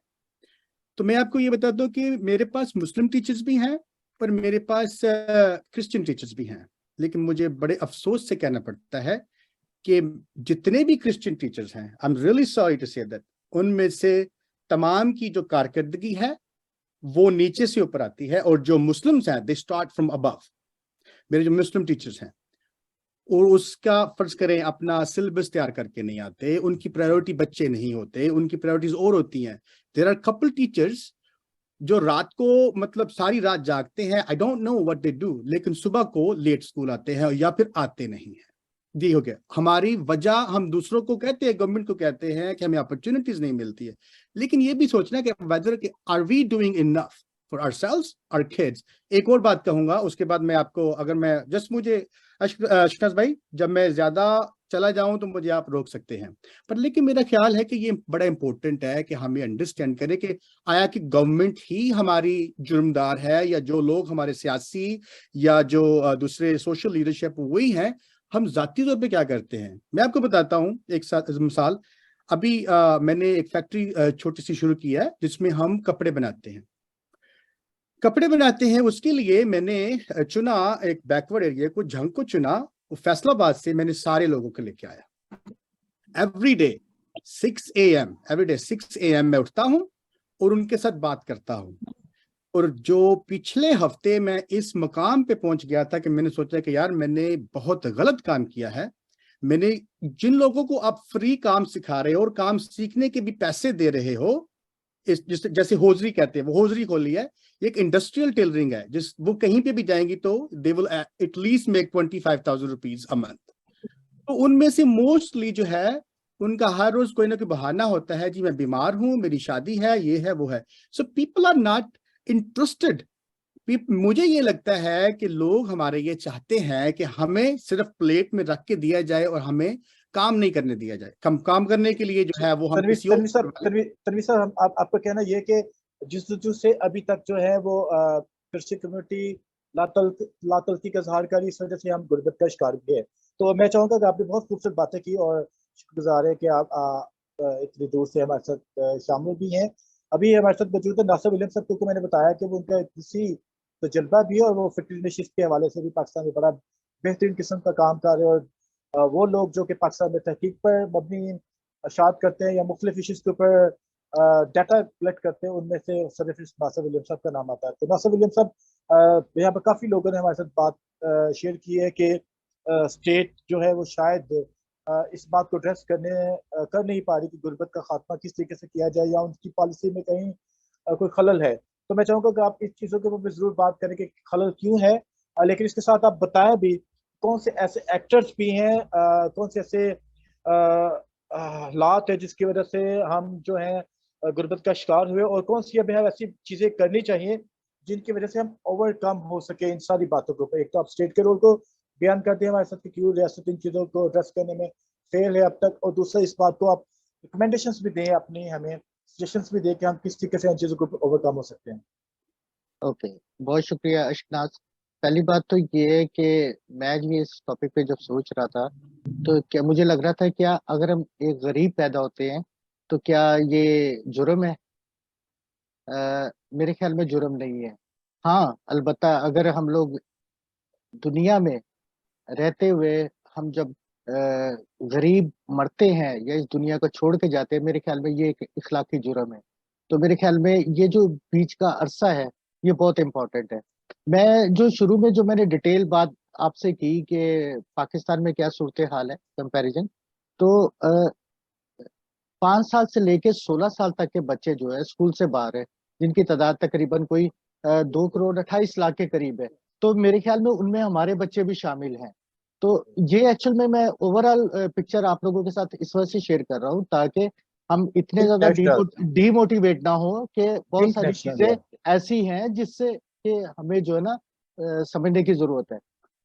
तो मैं आपको ये बता दूं कि मेरे पास मुस्लिम टीचर्स भी हैं पर मेरे पास क्रिश्चियन टीचर्स भी हैं, लेकिन मुझे बड़े अफसोस से कहना पड़ता है कि जितने भी क्रिश्चियन टीचर्स हैं, I am really sorry to say that, उनमें से तमाम की जो कारकर्दगी है वो नीचे से ऊपर आती है और जो मुस्लिम्स हैं दे स्टार्ट फ्रॉम अबव। मेरे जो मुस्लिम टीचर्स हैं और उसका फर्ज करें अपना सिलेबस तैयार करके नहीं आते, उनकी प्रायोरिटी बच्चे नहीं होते, उनकी प्रायोरिटीज और होती हैं। देयर आर कपल टीचर्स जो रात को मतलब सारी रात जागते हैं, I don't know what they do, लेकिन सुबह को लेट स्कूल आते हैं या फिर आते नहीं हैं। जी हो गया हमारी वजह, हम दूसरों को कहते हैं, गवर्नमेंट को कहते हैं कि हमें अपॉर्चुनिटीज नहीं मिलती है, लेकिन ये भी सोचना कि whether are we doing enough for ourselves, our kids. एक और बात कहूंगा उसके बाद मैं आपको, अगर मैं जस्ट मुझे अशनाज भाई जब मैं ज्यादा चला जाऊं तो मुझे आप रोक सकते हैं, पर लेकिन मेरा ख्याल है कि ये बड़ा इंपॉर्टेंट है कि हम ये अंडरस्टैंड करें कि आया कि गवर्नमेंट ही हमारी जुर्मदार है या जो लोग हमारे सियासी या जो दूसरे सोशल लीडरशिप वही हैं, हम जाती तौर पे क्या करते हैं। मैं आपको बताता हूँ एक मिसाल। अभी मैंने एक फैक्ट्री छोटी सी शुरू की है जिसमें हम कपड़े बनाते हैं। उसके लिए मैंने चुना एक बैकवर्ड एरिया को, झंग को चुना, फैसलाबाद से मैंने सारे लोगों को लेके आया। एवरी डे 6 AM मैं उठता हूँ और उनके साथ बात करता हूँ। और जो पिछले हफ्ते मैं इस मकाम पे पहुंच गया था कि मैंने सोचा कि यार मैंने बहुत गलत काम किया है। मैंने जिन लोगों को आप फ्री काम सिखा रहे हो और काम सीखने के भी पैसे दे रहे हो, जैसे होजरी कहते हैं, वो होजरी खोली है, एक इंडस्ट्रियल टेलरिंग है जिस वो कहीं पे भी जाएंगी तो they will at least make 25,000 rupees a month. तो उनमें से मोस्टली जो है उनका हर रोज कोई ना कोई बहाना होता है, जी मैं बीमार हूं, मेरी शादी है, ये है वो है। So people are not interested. मुझे ये लगता है कि लोग हमारे ये चाहते हैं कि हमें सिर्फ प्लेट में रख के दिया जाए और हमें काम नहीं करने दिया जाए। काम करने के लिए जो है वो हम तनवीर साहब आपका कहना ये कि जिस वजह से अभी तक जो है वो क्रिश्चियन कम्युनिटी लातलती का इजहार करी, इस वजह से हम गुर्बत का शिकार भी है। तो मैं चाहूँगा कि आपने बहुत खूबसूरत बातें की और शुक्रगुजार है कि आप इतनी दूर से हमारे साथ शामिल भी हैं। अभी हमारे साथ मौजूद है नासिर विलियम साहब को मैंने बताया कि वो उनका किसी तजुर्बा भी है और वो फिटनेस नशिश के हवाले से भी पाकिस्तान में बड़ा बेहतरीन किस्म का काम कर रहे हैं। और वो लोग जो कि पाकिस्तान में तहकीक पर मबनी अशात करते हैं या मुख्तलिफ इशूज़ के ऊपर डाटा कलेक्ट करते हैं, उनमें से सर्वफिस्ट नासिर विलियम साहब का नाम आता है। तो नासिर विलियम साहब, यहाँ पर काफ़ी लोगों ने हमारे साथ बात शेयर की है कि स्टेट जो है वो शायद इस बात को एड्रेस कर नहीं पा रही कि गुर्बत का खात्मा किस तरीके से किया जाए या उनकी पॉलिसी में कहीं कोई खलल है। तो मैं चाहूँगा कि आप इस चीज़ों के ऊपर ज़रूर बात करें कि खलल क्यों है, लेकिन इसके साथ आप बताएं भी कौन से ऐसे एक्टर्स भी हैं, कौन से ऐसे हालात है जिसकी वजह से हम जो है गुर्बत का शिकार हुए, और कौन सी हमें ऐसी चीज़ें करनी चाहिए जिनकी वजह से हम ओवरकम हो सके इन सारी बातों के ऊपर। एक तो आप स्टेट के रोल को बयान करते हैं हमारे साथ कि क्यों रियासत इन चीज़ों को एड्रेस करने में फेल है अब तक, और दूसरा इस बात को आप रिकमेंडेशंस भी दें, अपनी हमें सजेशंस भी दें कि हम किस तरीके से इन चीज़ों को ओवरकम हो सकते हैं। ओके, बहुत शुक्रिया अशनाज। पहली बात तो ये है कि मैं ये इस टॉपिक पे जब सोच रहा था तो क्या मुझे लग रहा था, क्या अगर हम एक गरीब पैदा होते हैं तो क्या ये जुर्म है? मेरे ख्याल में जुर्म नहीं है। हाँ, अलबत्ता अगर हम लोग दुनिया में रहते हुए हम जब गरीब मरते हैं या इस दुनिया को छोड़ के जाते हैं, मेरे ख्याल में ये एक इखलाकी जुर्म है। तो मेरे ख्याल में ये जो बीच का अरसा है ये बहुत इंपॉर्टेंट है। मैं जो शुरू में जो मैंने डिटेल बात आपसे की कि पाकिस्तान में क्या सूरत हाल है कंपैरिजन, तो 5 साल से लेके 16 साल तक के बच्चे जो है स्कूल से बाहर है, जिनकी तादाद तकरीबन कोई 2 करोड़ 28 लाख के करीब है। तो मेरे ख्याल में उनमें हमारे बच्चे भी शामिल हैं। तो ये एक्चुअल में मैं ओवरऑल पिक्चर आप लोगों के साथ इस वजह से शेयर कर रहा हूँ ताकि हम इतने ज्यादा डीमोटिवेट ना हो कि बहुत सारी चीजें ऐसी हैं जिससे कि हमें जो है ना समझने की जरूरत है।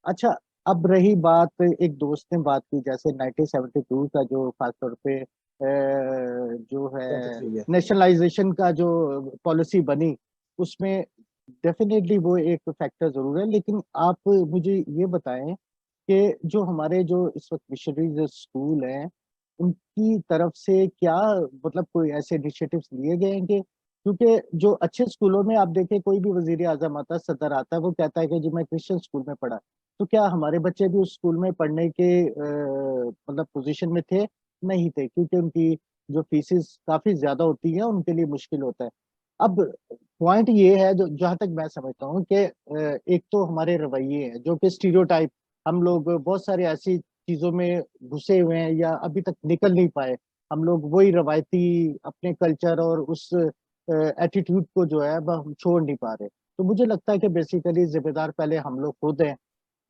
अच्छा, अब रही बात, एक दोस्त ने बात की जैसे 1972 का जो खासतौर पे जो है नेशनलाइजेशन का जो पॉलिसी बनी, उसमें डेफिनेटली वो एक फैक्टर जरूर है। लेकिन आप मुझे ये बताएं कि जो हमारे जो इस वक्त मिशनरी स्कूल हैं उनकी तरफ से क्या मतलब कोई ऐसे इनिशिएटिव्स लिए गए हैं कि, क्योंकि जो अच्छे स्कूलों में आप देखें कोई भी वजीर आजम आता है, सदर आता है, वो कहता है कि जी मैं क्रिश्चियन स्कूल में पढ़ा। तो क्या हमारे बच्चे भी उस स्कूल में पढ़ने के मतलब पोजीशन में थे? नहीं थे, क्योंकि उनकी जो फीसेस काफी ज्यादा होती है, उनके लिए मुश्किल होता है। अब पॉइंट ये है, जो जहां तक मैं समझता हूँ कि एक तो हमारे रवैये हैं जो कि स्टीरियोटाइप, हम लोग बहुत सारे ऐसी चीजों में घुसे हुए हैं या अभी तक निकल नहीं पाए। हम लोग वही रवायती अपने कल्चर और उस एटीट्यूड को जो है वह हम छोड़ नहीं पा रहे। तो मुझे लगता है कि बेसिकली जिम्मेदार पहले हम लोग खुद हैं,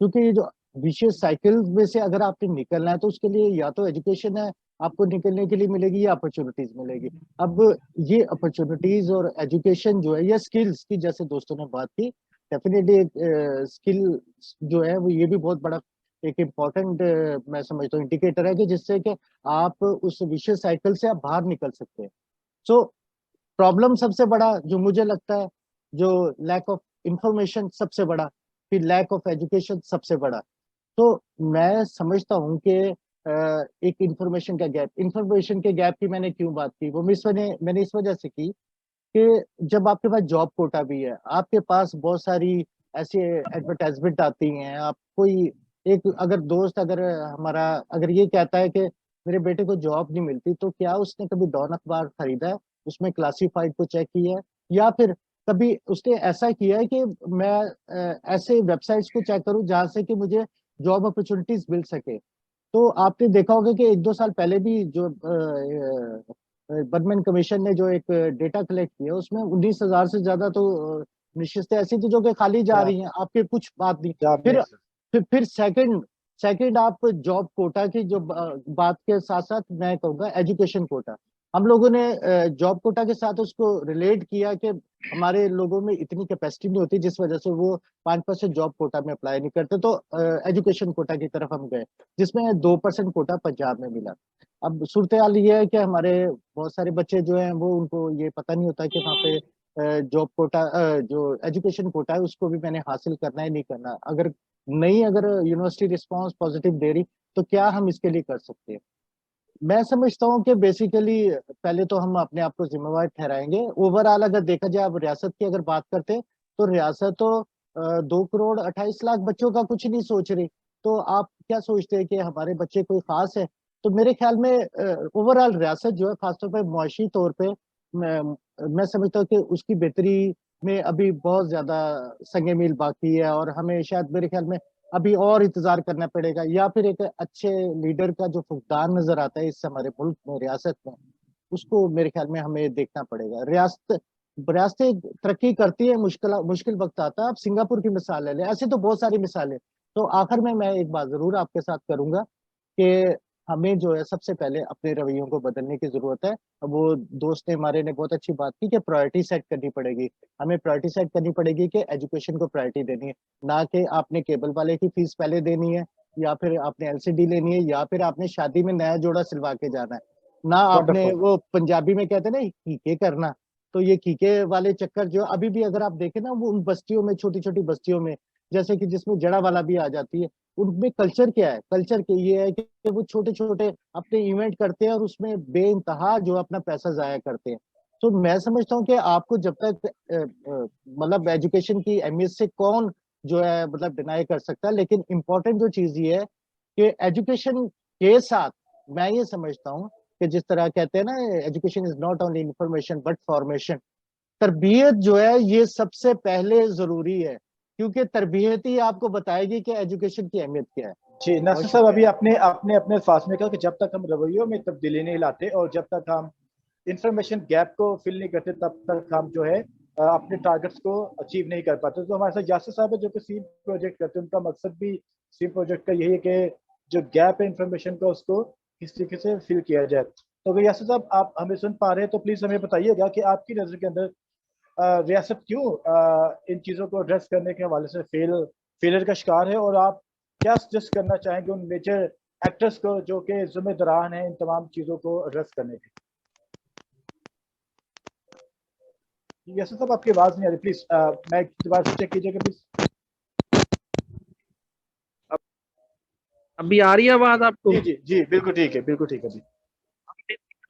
क्योंकि ये जो विशियस साइकिल में से अगर आपने निकलना है तो उसके लिए या तो एजुकेशन है आपको निकलने के लिए मिलेगी या अपॉर्चुनिटीज मिलेगी। अब ये अपॉर्चुनिटीज और एजुकेशन जो है या स्किल्स की, जैसे दोस्तों ने बात की, डेफिनेटली एक स्किल जो है वो ये भी बहुत बड़ा एक इम्पॉर्टेंट मैं समझता हूँ इंडिकेटर है कि जिससे कि आप उस विशियस साइकिल से आप बाहर निकल सकते हैं। सो प्रॉब्लम सबसे बड़ा जो मुझे लगता है, जो लैक ऑफ इंफॉर्मेशन सबसे बड़ा, फिर लैक ऑफ एजुकेशन सबसे बड़ा। तो मैं समझता हूँ कि एक इंफॉर्मेशन के गैप की मैंने क्यों बात की, वो मैंने इस वजह से की कि जब आपके पास जॉब कोटा भी है, आपके पास बहुत सारी ऐसे एडवर्टाइजमेंट आती हैं, आप कोई एक अगर दोस्त अगर हमारा अगर ये कहता है कि मेरे बेटे को जॉब नहीं मिलती, तो क्या उसने कभी डॉन अखबार खरीदा है, उसमें क्लासिफाइड को चेक किया है, या फिर कभी उसने ऐसा किया है कि मैं ऐसे वेबसाइट्स को चेक करूं जहां से कि मुझे जॉब अपॉर्चुनिटीज मिल सके? तो आपने देखा होगा कि 1-2 साल पहले भी जो बर्गमैन कमीशन ने जो एक डेटा कलेक्ट किया, उसमें 19,000 से ज्यादा तो निश्चित ऐसी थी जो कि खाली जा रही हैं, आपके कुछ बात नहीं। फिर सेकंड आप जॉब कोटा की जो बात के साथ साथ मैं कहूँगा एजुकेशन कोटा, हम लोगों ने जॉब कोटा के साथ उसको रिलेट किया कि हमारे लोगों में इतनी कैपेसिटी नहीं होती, जिस वजह से वो 5% जॉब कोटा में अप्लाई नहीं करते। तो एजुकेशन कोटा की तरफ हम गए, जिसमें 2% कोटा पंजाब में मिला। अब सूरत हाल ये है कि हमारे बहुत सारे बच्चे जो हैं वो उनको ये पता नहीं होता कि वहाँ पे जॉब कोटा जो एजुकेशन कोटा है उसको भी मैंने हासिल करना है नहीं करना। अगर यूनिवर्सिटी रिस्पांस पॉजिटिव दे रही तो क्या हम इसके लिए कर सकते हैं? मैं समझता हूँ कि बेसिकली पहले तो हम अपने आप को जिम्मेवार ठहराएंगे। ओवरऑल अगर देखा जाए, अब रियासत की अगर बात करते हैं तो रियासत तो 2,28,00,000 बच्चों का कुछ नहीं सोच रही। तो आप क्या सोचते हैं कि हमारे बच्चे कोई खास है? तो मेरे ख्याल में ओवरऑल रियासत जो है, खासतौर पर मुआशी तौर पे मैं समझता हूँ कि उसकी बेहतरी में अभी बहुत ज्यादा संगे मील बाकी है, और हमें शायद मेरे ख्याल में अभी और इंतजार करना पड़ेगा, या फिर एक अच्छे लीडर का जो फुकदान नजर आता है इस हमारे मुल्क में, रियासत में, उसको मेरे ख्याल में हमें देखना पड़ेगा। रियासतें तरक्की करती है, मुश्किल मुश्किल वक्त आता है। आप सिंगापुर की मिसाल ले लें, ऐसे तो बहुत सारी मिसालें। तो आखिर में मैं एक बात जरूर आपके साथ करूंगा कि हमें जो है सबसे पहले अपने रवैयों को बदलने की जरूरत है। वो दोस्त ने हमारे ने बहुत अच्छी बात की कि प्रायोरिटी सेट करनी पड़ेगी। हमें प्रायोरिटी सेट करनी पड़ेगी कि एजुकेशन को प्रायोरिटी देनी है, ना कि आपने केबल वाले की फीस पहले देनी है, या फिर आपने एलसीडी लेनी है, या फिर आपने शादी में नया जोड़ा सिलवा के जाना है, ना आपने वो पंजाबी में कहते हैं ना कीके करना। तो ये कीके वाले चक्कर जो अभी भी अगर आप देखें ना, वो उन बस्तियों में, छोटी छोटी बस्तियों में, जैसे कि जिसमें जड़ा वाला भी आ जाती है, उनमें कल्चर क्या है? कल्चर के ये है कि वो छोटे छोटे अपने इवेंट करते हैं और उसमें बेइंतहा जो अपना पैसा जाया करते हैं। तो मैं समझता हूँ कि आपको जब तक मतलब एजुकेशन की अहमियत से कौन जो है मतलब डिनाई कर सकता है, लेकिन इम्पोर्टेंट जो चीज ये है कि एजुकेशन के साथ मैं ये समझता हूँ कि जिस तरह कहते हैं ना, education is not only information but formation. तरबियत जो है ये सबसे पहले जरूरी है, क्योंकि तरबियत ही आपको बताएगी कि एजुकेशन की अहमियत क्या है। जी नासिर साहब, अभी अपने अपने अपने अल्फाज में कहा कि जब तक हम रवैयों में तब्दीली नहीं लाते और जब तक हम इंफॉर्मेशन गैप को फिल नहीं करते, तब तक हम जो है अपने टारगेट्स को अचीव नहीं कर पाते। तो हमारे साथ यासिर साहब है जो कि सीम प्रोजेक्ट करते हैं। उनका मकसद भी सीम प्रोजेक्ट का यही है कि जो गैप है इंफॉर्मेशन का, उसको किस तरीके से फिल किया जाए। तो अगर यासिर साहब आप हमें सुन पा रहे हैं तो प्लीज़ हमें बताइएगा कि आपकी नज़र के अंदर रियासत क्यों इन चीज़ों को एड्रेस करने के हवाले से फेलियर का शिकार है, और आप क्या सजेस्ट करना चाहेंगे उन मेजर एक्टर्स को जो कि जिम्मेदारान हैं इन तमाम चीज़ों को एड्रेस करने के? यस साहब, आपकी आवाज नहीं आ रही, प्लीज मैं दोबारा से चेक कीजिएगा प्लीज। अभी आ रही है आवाज आपको? जी जी जी, बिल्कुल ठीक है, बिल्कुल ठीक है जी।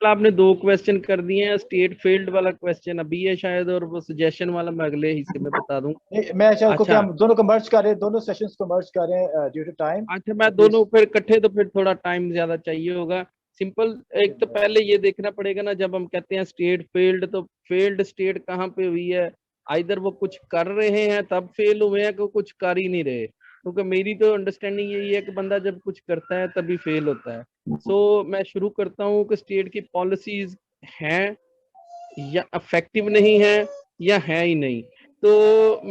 आपने 2 क्वेश्चन कर दिए हैं। स्टेट फील्ड वाला क्वेश्चन अभी है शायद, और वो सजेशन वाला मैं अगले हिस्से में बता दूं। मैं चाहूँ कि अच्छा, हम दोनों को मर्ज करें, दोनों सेशंस को मर्ज करें ड्यू टू टाइम। अच्छा मैं दोनों फिर इकट्ठे, तो फिर थोड़ा टाइम ज्यादा चाहिए होगा। सिंपल, एक तो पहले ये देखना पड़ेगा ना, जब हम कहते हैं स्टेट फेल्ड, तो फेल्ड स्टेट कहाँ पे हुई है? आइदर वो कुछ कर रहे हैं तब फेल हुए हैं, कि कुछ कर ही नहीं रहे। क्योंकि मेरी तो अंडरस्टैंडिंग यही है कि बंदा जब कुछ करता है तभी फेल होता है। सो मैं शुरू करता हूँ कि स्टेट की पॉलिसीज हैं या इफेक्टिव नहीं है, या है ही नहीं। तो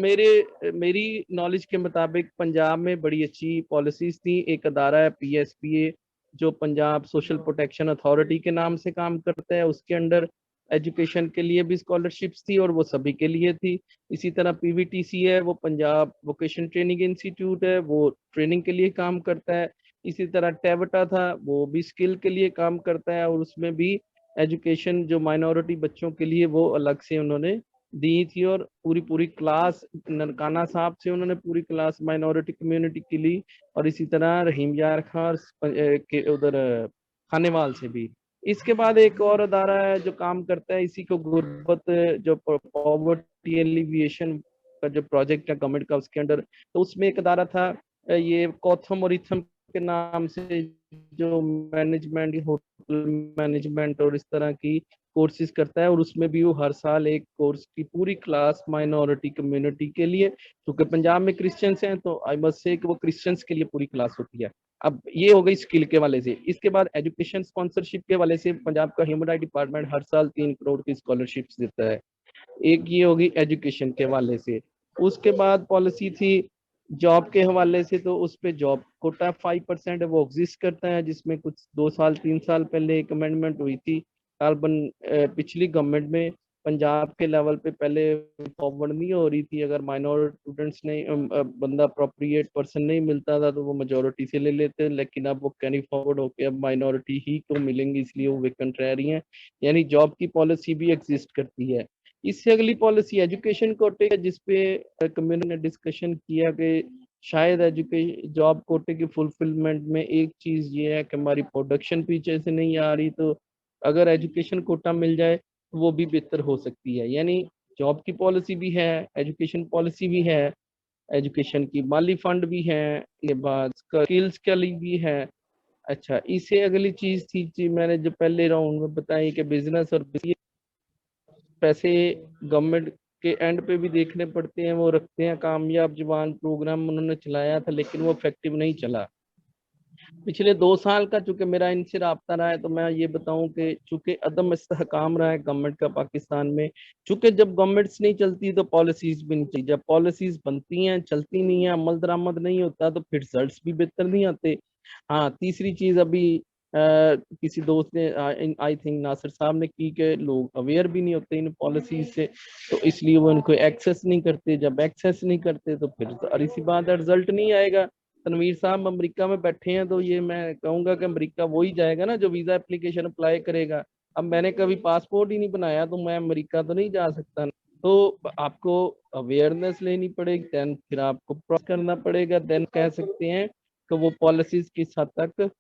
मेरी नॉलेज के मुताबिक पंजाब में बड़ी अच्छी पॉलिसीज थी। एक अदारा है PSPA, जो पंजाब सोशल प्रोटेक्शन अथॉरिटी के नाम से काम करता है। उसके अंडर एजुकेशन के लिए भी स्कॉलरशिप्स थी, और वो सभी के लिए थी। इसी तरह PVTC है, वो पंजाब वोकेशन ट्रेनिंग इंस्टीट्यूट है, वो ट्रेनिंग के लिए काम करता है। इसी तरह टेवटा था, वो भी स्किल के लिए काम करता है, और उसमें भी एजुकेशन जो माइनॉरिटी बच्चों के लिए वो अलग से उन्होंने दी थी। और पूरी पूरी क्लास ननकाना साहब से उन्होंने पूरी क्लास माइनॉरिटी कम्युनिटी के लिए, और इसी तरह रहीम यार खान के उधर खानेवाल से भी। इसके बाद एक और अदारा है जो काम करता है इसी को, गुर्बत, जो पॉवर्टी एलिविएशन का जो प्रोजेक्ट है गवर्नमेंट का, उसके अंडर। तो उसमें एक अदारा था ये कॉथम और इथम के नाम से, जो मैनेजमेंट, होटल मैनेजमेंट और इस तरह की कोर्सेज करता है। और उसमें भी वो हर साल एक कोर्स की पूरी क्लास माइनॉरिटी कम्युनिटी के लिए, क्योंकि पंजाब में क्रिश्चियंस हैं, तो आई मस्ट से कि वो क्रिश्चियंस के लिए पूरी क्लास होती है। अब ये हो गई स्किल के वाले से। इसके बाद एजुकेशन स्पॉन्सरशिप के वाले से पंजाब का ह्यूमन राइट डिपार्टमेंट हर साल 3 करोड़ की स्कॉलरशिप्स देता है। एक ये होगी एजुकेशन के हवाले से। उसके बाद पॉलिसी थी जॉब के हवाले से, तो उस पे जॉब कोटा 5% वो एग्जिस्ट करता है, जिसमें कुछ 2-3 साल पहले एक अमेंडमेंट हुई थी कार्बन पिछली गवर्नमेंट में। पंजाब के लेवल पे पहले फॉरवर्ड नहीं हो रही थी, अगर माइनॉरिटी स्टूडेंट्स नहीं बंदा अप्रोप्रिएट पर्सन नहीं मिलता था तो वो मेजोरिटी से ले लेते, लेकिन अब वो कैरी फॉरवर्ड होके अब माइनॉरिटी ही को मिलेंगी, इसलिए वो वेकेंट रह रही हैं। यानी जॉब की पॉलिसी भी एग्जिस्ट करती है। इससे अगली पॉलिसी एजुकेशन कोटे है, जिसपे कम्युनिटी ने डिस्कशन किया कि शायद एजुकेशन जॉब कोटे की फुलफिलमेंट में एक चीज ये है कि हमारी प्रोडक्शन पीछे से नहीं आ रही, तो अगर एजुकेशन कोटा मिल जाए तो वो भी बेहतर हो सकती है। यानी जॉब की पॉलिसी भी है, एजुकेशन पॉलिसी भी है, एजुकेशन की माली फंड भी है, इसके बाद स्किल्स के लिए भी है। अच्छा, इससे अगली चीज थी मैंने जो पहले राउंड में बताई कि बिजनेस और पैसे गवर्नमेंट के एंड पे भी देखने पड़ते हैं, वो रखते हैं। कामयाब जवान प्रोग्राम उन्होंने चलाया था लेकिन वो इफेक्टिव नहीं चला। पिछले 2 साल का चूंकि मेरा इनसे राब्ता रहा है तो मैं ये बताऊं कि चूंकि अदम इस्तेहकाम रहा है गवर्नमेंट का पाकिस्तान में, चूंकि जब गवर्नमेंट्स नहीं चलती तो पॉलिसीज भी नहीं चलती, जब पॉलिसीज बनती हैं चलती नहीं है, अमल दरामद नहीं होता तो फिर रिजल्ट्स भी बेहतर नहीं आते। हाँ, तीसरी चीज अभी किसी दोस्त ने आई थिंक नासिर साहब ने की कि लोग अवेयर भी नहीं होते इन पॉलिसीज से, तो इसलिए वो इनको एक्सेस नहीं करते। जब एक्सेस नहीं करते तो फिर और इसी बात है रिजल्ट नहीं आएगा। तनवीर साहब अमेरिका में बैठे हैं तो ये मैं कहूंगा कि अमेरिका वो ही जाएगा ना जो वीजा एप्लीकेशन अप्लाई करेगा। अब मैंने कभी पासपोर्ट ही नहीं बनाया तो मैं अमेरिका तो नहीं जा सकता। तो आपको अवेयरनेस लेनी पड़ेगी, देन फिर आपको प्रोसेस करना पड़ेगा, देन कह सकते हैं कि वो पॉलिसीज किस हद तक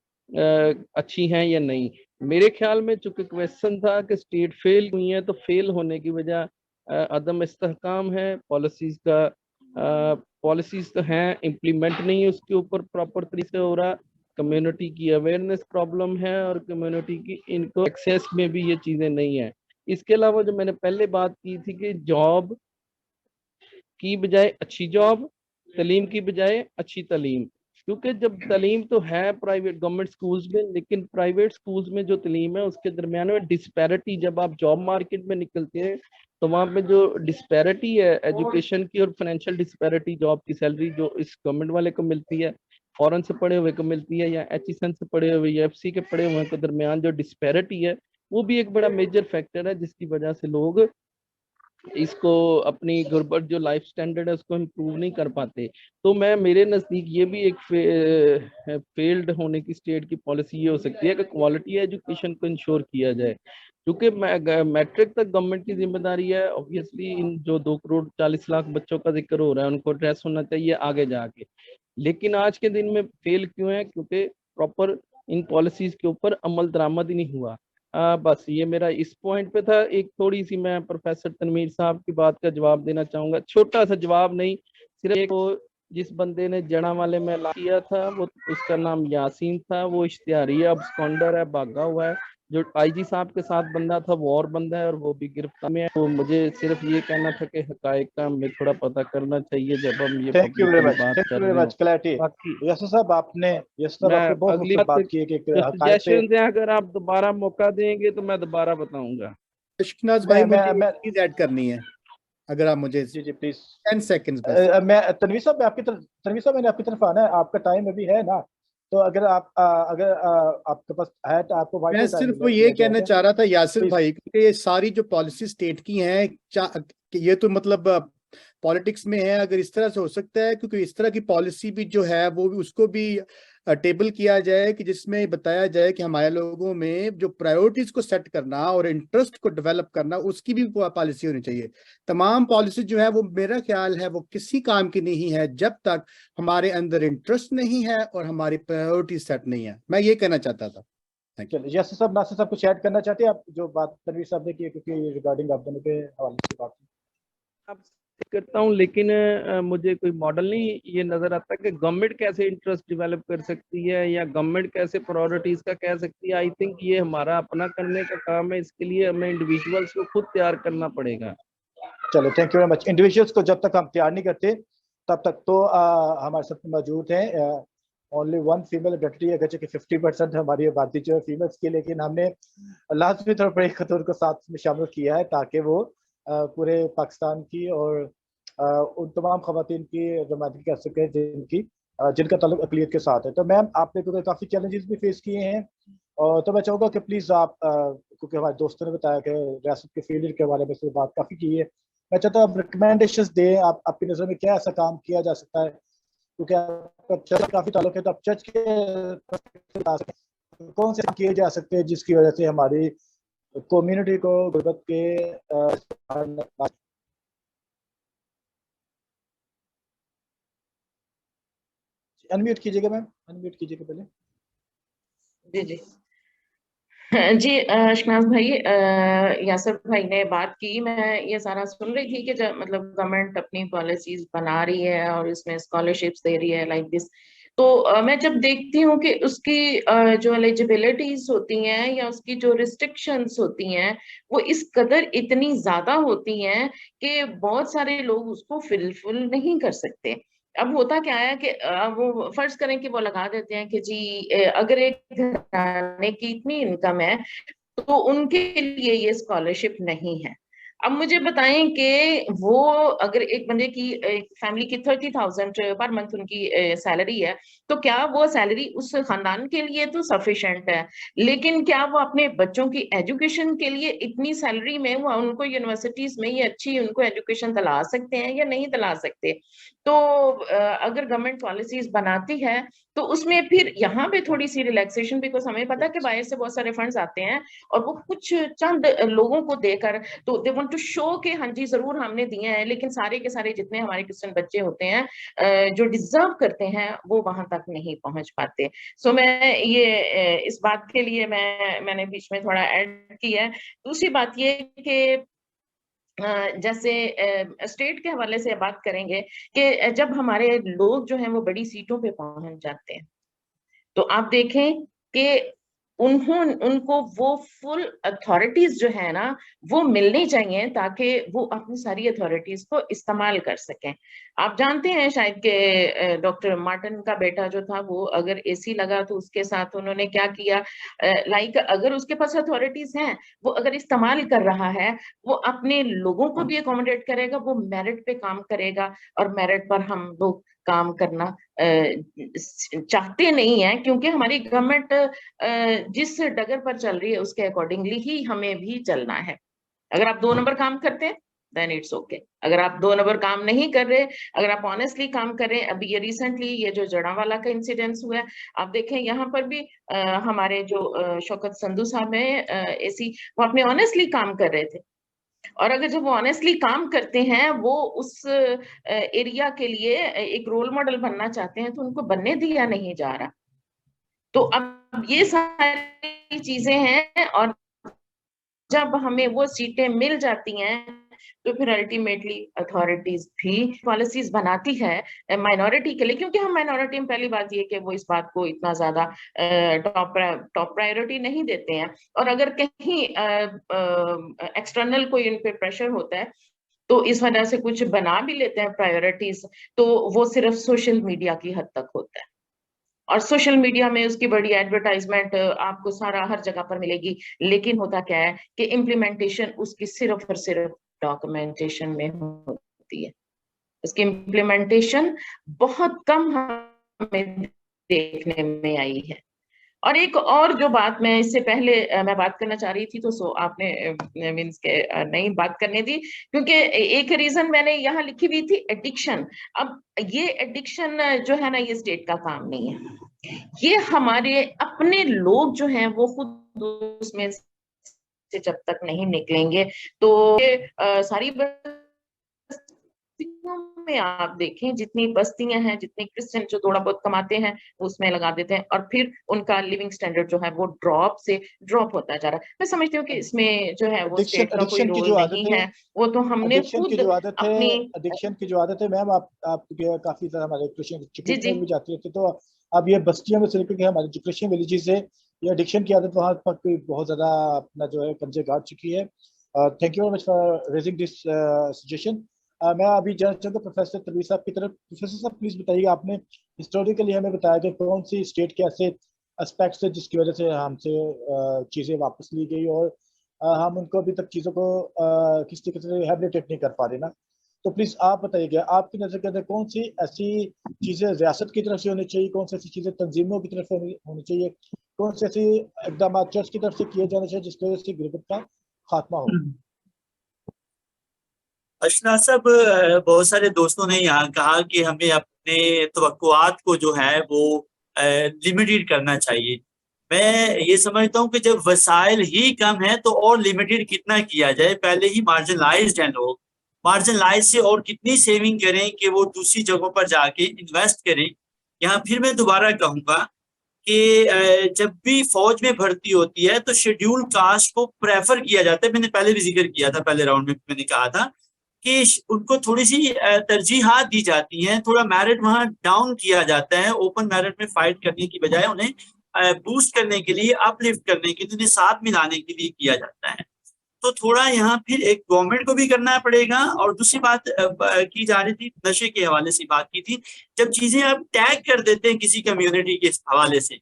अच्छी हैं या नहीं। मेरे ख्याल में चूंकि क्वेश्चन था कि स्टेट फेल हुई है तो फेल होने की वजह अदम इस्तेहकाम है पॉलिसीज का। पॉलिसीज तो हैं, इम्प्लीमेंट नहीं है उसके ऊपर प्रॉपर तरीके से हो रहा। कम्युनिटी की अवेयरनेस प्रॉब्लम है और कम्युनिटी की इनको एक्सेस में भी ये चीजें नहीं है। इसके अलावा जो मैंने पहले बात की थी कि जॉब की बजाय अच्छी जॉब, तालीम की बजाय अच्छी तालीम, क्योंकि जब तालीम तो है प्राइवेट गवर्नमेंट स्कूल्स में, लेकिन प्राइवेट स्कूल्स में जो तालीम है उसके दरमियान में डिस्पैरिटी, जब आप जॉब मार्केट में निकलते हैं तो वहाँ पे जो डिस्पैरिटी है एजुकेशन की और फाइनेंशियल डिस्पैरिटी, जॉब की सैलरी जो इस गवर्नमेंट वाले को मिलती है फॉरेन से पढ़े हुए को मिलती है या एचईसन से पढ़े हुए या एफसी के पढ़े हुए के दरमियान जो डिस्पैरिटी है, वो भी एक बड़ा मेजर फैक्टर है जिसकी वजह से लोग इसको अपनी गुर्बत जो लाइफ स्टैंडर्ड है उसको इम्प्रूव नहीं कर पाते। तो मैं मेरे नज़दीक ये भी एक फेल्ड होने की स्टेट की पॉलिसी ये हो सकती है कि क्वालिटी एजुकेशन को इंश्योर किया जाए, क्योंकि मैट्रिक तक गवर्नमेंट की जिम्मेदारी है। ऑब्वियसली इन जो 2 करोड़ 40 लाख बच्चों का जिक्र हो रहा है उनको एड्रेस होना चाहिए आगे जाके, लेकिन आज के दिन में फेल क्यों है? क्योंकि प्रॉपर इन पॉलिसीज के ऊपर अमल दरामद ही नहीं हुआ। बस ये मेरा इस पॉइंट पे था। एक थोड़ी सी मैं प्रोफेसर तनवीर साहब की बात का जवाब देना चाहूंगा, छोटा सा जवाब नहीं, सिर्फ एक वो जिस बंदे ने जड़ा वाले में ला किया था वो उसका नाम यासीन था, वो इश्तिहारी है, अब स्कॉन्डर है, भागा हुआ है। जो आईजी साहब के साथ बंदा था वो और बंदा है और वो भी गिरफ्तार में है। तो मुझे सिर्फ ये कहना था कि हकायक का हमें थोड़ा पता करना चाहिए जब हम ये thank you very publicly much, बात थैंक कर यू वेरी रहे मच हो। क्लैरिटी। बाकी यस साहब आपने मैं बहुत अगली खूबसूरत बात बात की है कि जो हकायक पे सजेशन है अगर आप दोबारा मौका देंगे तो मैं दोबारा बताऊंगा। अशनाज भाई मुझे मैं एक चीज ऐड करनी है, अगर आप मुझे जी जी प्लीज। 10 सेकंड्स बस। मैं तनवीर साहब, मैं आपकी तरफ, तनवीर साहब मैंने आपकी तरफ आना है, आपका टाइम अभी है ना? तो अगर आप आपके पास है तो आपको मैं वाइटल टाइम सिर्फ वो ये दिया कहना जाएगा चाह रहा था यासिर प्लीज। भाई कि ये सारी जो पॉलिसी स्टेट की हैं कि ये तो मतलब पॉलिटिक्स में है, अगर इस तरह से हो सकता है, क्योंकि इस तरह की पॉलिसी भी जो है वो भी उसको भी टेबल किया जाए कि जिसमें बताया जाए कि हमारे लोगों में जो प्रायोरिटीज को सेट करना और इंटरेस्ट को डेवलप करना उसकी भी पॉलिसी होनी चाहिए। तमाम पॉलिसी जो है वो मेरा ख्याल है वो किसी काम की नहीं है जब तक हमारे अंदर इंटरेस्ट नहीं है और हमारी प्रायोरिटी सेट नहीं है। मैं ये कहना चाहता था। चलिए यासिर साहब, नासिर साहब कुछ ऐड करना चाहते हैं आप जो बात तनवीर साहब ने की है, क्योंकि रिगार्डिंग आप दोनों के हवाले से बात की। अब करता हूँ लेकिन मुझे कोई मॉडल नहीं ये नजर आता कि गवर्नमेंट कैसे इंटरेस्ट डेवलप कर सकती है या गवर्नमेंट कैसे प्रायोरिटीज का कह सकती है। आई थिंक ये हमारा अपना करने का काम है, इसके लिए हमें इंडिविजुअल्स को खुद तैयार करना पड़ेगा। चलो thank you very much. Individuals को जब तक हम तैयार नहीं करते तब तक तो हमारे साथ मौजूद हैं ओनली वन फीमेल आइडेंटिटी, अगर 50% हमारी आबादी जो है फीमेल्स की, लेकिन हमने लाजमी तौर पर एक खतून को साथ में शामिल किया है ताकि वो पूरे पाकिस्तान की और उन तमाम खवातीन की नुमाइंदगी कर सके जिनका ताल्लुक अक़लियत के साथ है। तो मैम आपने तो काफ़ी चैलेंजेस भी फेस किए हैं, और तो मैं चाहूँगा कि प्लीज़ आप क्योंकि हमारे दोस्तों ने बताया कि रियासत के फेलियर के बारे में से बात काफ़ी की है, मैं चाहता हूँ आप रिकमेंडेशंस दें। आप आपकी नज़र में क्या ऐसा काम किया जा सकता है, क्योंकि आपका चर्च काफ़ी ताल्लुक है, तो आप चर्च के कौन से किए जा सकते हैं जिसकी वजह से हमारी कम्युनिटी को गुर्बत के अनम्यूट कीजिएगा मैम, अनम्यूट कीजिएगा पहले। जी जी। जी अशनाज भाई, यासर भाई ने बात की, मैं ये सारा सुन रही थी कि जब मतलब गवर्नमेंट अपनी पॉलिसीज बना रही है और इसमें स्कॉलरशिप्स दे रही है लाइक दिस, तो मैं जब देखती हूँ कि उसकी जो एलिजिबिलिटीज होती हैं या उसकी जो रिस्ट्रिक्शंस होती हैं वो इस कदर इतनी ज्यादा होती हैं कि बहुत सारे लोग उसको फिलफिल नहीं कर सकते। अब होता क्या है कि वो फर्ज करें कि वो लगा देते हैं कि जी अगर एक घराने की इतनी इनकम है तो उनके लिए ये स्कॉलरशिप नहीं है। अब मुझे बताएं कि वो अगर एक बंदे की एक फैमिली की 30,000 पर मंथ उनकी सैलरी है, तो क्या वो सैलरी उस खानदान के लिए तो सफिशिएंट है, लेकिन क्या वो अपने बच्चों की एजुकेशन के लिए इतनी सैलरी में वो उनको यूनिवर्सिटीज में ये अच्छी उनको एजुकेशन दिला सकते हैं या नहीं दिला सकते? तो अगर गवर्नमेंट पॉलिसीज बनाती है तो उसमें फिर यहाँ पे थोड़ी सी रिलैक्सेशन, बिकॉज हमें पता है कि बाहर से बहुत सारे फंड्स आते हैं और वो कुछ चंद लोगों को देकर, तो दे वांट टू शो कि हाँ जी जरूर हमने दिए हैं, लेकिन सारे के सारे जितने हमारे क्रिश्चियन बच्चे होते हैं जो डिजर्व करते हैं वो वहां तक नहीं पहुंच पाते। सो मैं ये इस बात के लिए मैंने बीच में थोड़ा ऐड किया है। दूसरी बात ये कि जैसे स्टेट के हवाले से बात करेंगे कि जब हमारे लोग जो हैं वो बड़ी सीटों पे पहुंच जाते हैं, तो आप देखें कि उनको वो फुल अथॉरिटीज जो है ना वो मिलनी चाहिए ताकि वो अपनी सारी अथॉरिटीज को इस्तेमाल कर सकें। आप जानते हैं शायद कि डॉक्टर मार्टिन का बेटा जो था वो अगर एसी लगा तो उसके साथ उन्होंने क्या किया, लाइक अगर उसके पास अथॉरिटीज हैं वो अगर इस्तेमाल कर रहा है वो अपने लोगों को भी अकोमोडेट करेगा, वो मेरिट पे काम करेगा। और मेरिट पर हम लोग काम करना चाहते नहीं है, क्योंकि हमारी गवर्नमेंट जिस डगर पर चल रही है उसके अकॉर्डिंगली ही हमें भी चलना है। अगर आप 2 नंबर काम करते हैं देन इट्स ओके, अगर आप 2 नंबर काम नहीं कर रहे, अगर आप ऑनेस्टली काम कर रहे हैं। अभी ये रिसेंटली ये जो जड़ावाला का इंसिडेंस हुआ है, आप देखें यहाँ पर भी हमारे जो शौकत संधू साहब है एसी, वो अपने ऑनेस्टली काम कर रहे थे। और अगर जब वो ऑनेस्टली काम करते हैं, वो उस एरिया के लिए एक रोल मॉडल बनना चाहते हैं, तो उनको बनने दिया नहीं जा रहा। तो अब ये सारी चीजें हैं, और जब हमें वो सीटें मिल जाती हैं तो फिर अल्टीमेटली अथॉरिटीज भी पॉलिसीज बनाती है माइनॉरिटी के लिए, क्योंकि हम माइनॉरिटी में पहली बात ये कि वो इस बात को इतना ज्यादा टॉप प्रायोरिटी नहीं देते हैं। और अगर कहीं एक्सटर्नल कोई इन पे प्रेशर होता है तो इस वजह से कुछ बना भी लेते हैं प्रायोरिटीज, तो वो सिर्फ सोशल मीडिया की हद तक होता है। और सोशल मीडिया में उसकी बड़ी एडवर्टाइजमेंट आपको सारा हर जगह पर मिलेगी, लेकिन होता क्या है कि इम्प्लीमेंटेशन उसकी सिर्फ और सिर्फ डॉक्यूमेंटेशन में होती है। उसकी इम्प्लीमेंटेशन बहुत कम हमें देखने में आई है। और एक और जो बात मैं इससे पहले मैं बात करना चाह रही थी, तो सो आपने मीन्स के नहीं बात करने दी, क्योंकि एक रीजन मैंने यहाँ लिखी हुई थी एडिक्शन। अब ये एडिक्शन जो है ना ये स्टेट का काम नहीं है, ये हमारे अपने लोग जो हैं वो खुद उसमें से जब तक नहीं निकलेंगे तो सारी बस्तियों में आप देखें, जितनी बस्तियां हैं, जितने क्रिश्चियन जो थोड़ा बहुत कमाते हैं उसमें लगा देते हैं, और फिर उनका लिविंग स्टैंडर्ड जो है वो ड्रॉप से ड्रॉप होता जा रहा है। मैं समझती हूँ कि इसमें जो है वो स्टेट का कोई रोल नहीं है, वो तो हमने खुद अपनी एडिक्शन की जो आदत है मैम, आप काफी ज्यादा हमारे क्रिश्चियन में भी जाती है, तो अब ये बस्तियों में से लेकर हमारे जो क्रिश्चियन विलेजेस है, ये एडिक्शन की आदत वहाँ पर बहुत ज्यादा अपना जो है पंजे गाड़ चुकी है। Thank you very much for raising this suggestion. मैं अभी जानना चाहूँगा प्रोफेसर तलवीर साहब की तरफ। प्रोफेसर साहब प्लीज बताइएगा, आपने हिस्टोरिकली हमें बताया कि कौन सी स्टेट के ऐसे एस्पेक्ट्स है जिसकी वजह से हमसे चीज़ें वापस ली गई और हम उनको अभी तक चीज़ों को किस तरीके से रिहेबिलिटेट नहीं कर पा रहे ना। तो प्लीज आप बताइएगा, आपकी नजर के अंदर कौन सी ऐसी चीजें रियासत की तरफ से होनी चाहिए, कौन सी ऐसी चीजें तंजीमों की तरफ से होनी चाहिए, कौन से ऐसे इकदाम चर्च की तरफ से किए जाने चाहिए जिसकी वजह से गुर्बत का खात्मा हो। अशनाज साहब, बहुत सारे दोस्तों ने यहाँ कहा कि हमें अपने तवक्कुआत को जो है वो लिमिटेड करना चाहिए। मैं ये समझता हूँ कि जब वसाइल ही कम है तो और लिमिटेड कितना किया जाए। पहले ही मार्जिनलाइज्ड हैं लोग, मार्जिनलाइज से और कितनी सेविंग करें कि वो दूसरी जगहों पर जाके इन्वेस्ट करें। यहाँ फिर मैं दोबारा कहूँगा कि जब भी फौज में भर्ती होती है तो शेड्यूल कास्ट को प्रेफर किया जाता है। मैंने पहले भी जिक्र किया था, पहले राउंड में मैंने कहा था कि उनको थोड़ी सी तरजीहात दी जाती हैं, थोड़ा मेरिट वहां डाउन किया जाता है। ओपन मेरिट में फाइट करने की बजाय उन्हें बूस्ट करने के लिए, अपलिफ्ट करने के लिए, उन्हें साथ मिलाने के लिए किया जाता है। तो थोड़ा यहाँ फिर एक गवर्नमेंट को भी करना पड़ेगा। और दूसरी बात की जा रही थी, नशे के हवाले से बात की थी, जब चीजें आप टैग कर देते हैं किसी कम्युनिटी के हवाले से,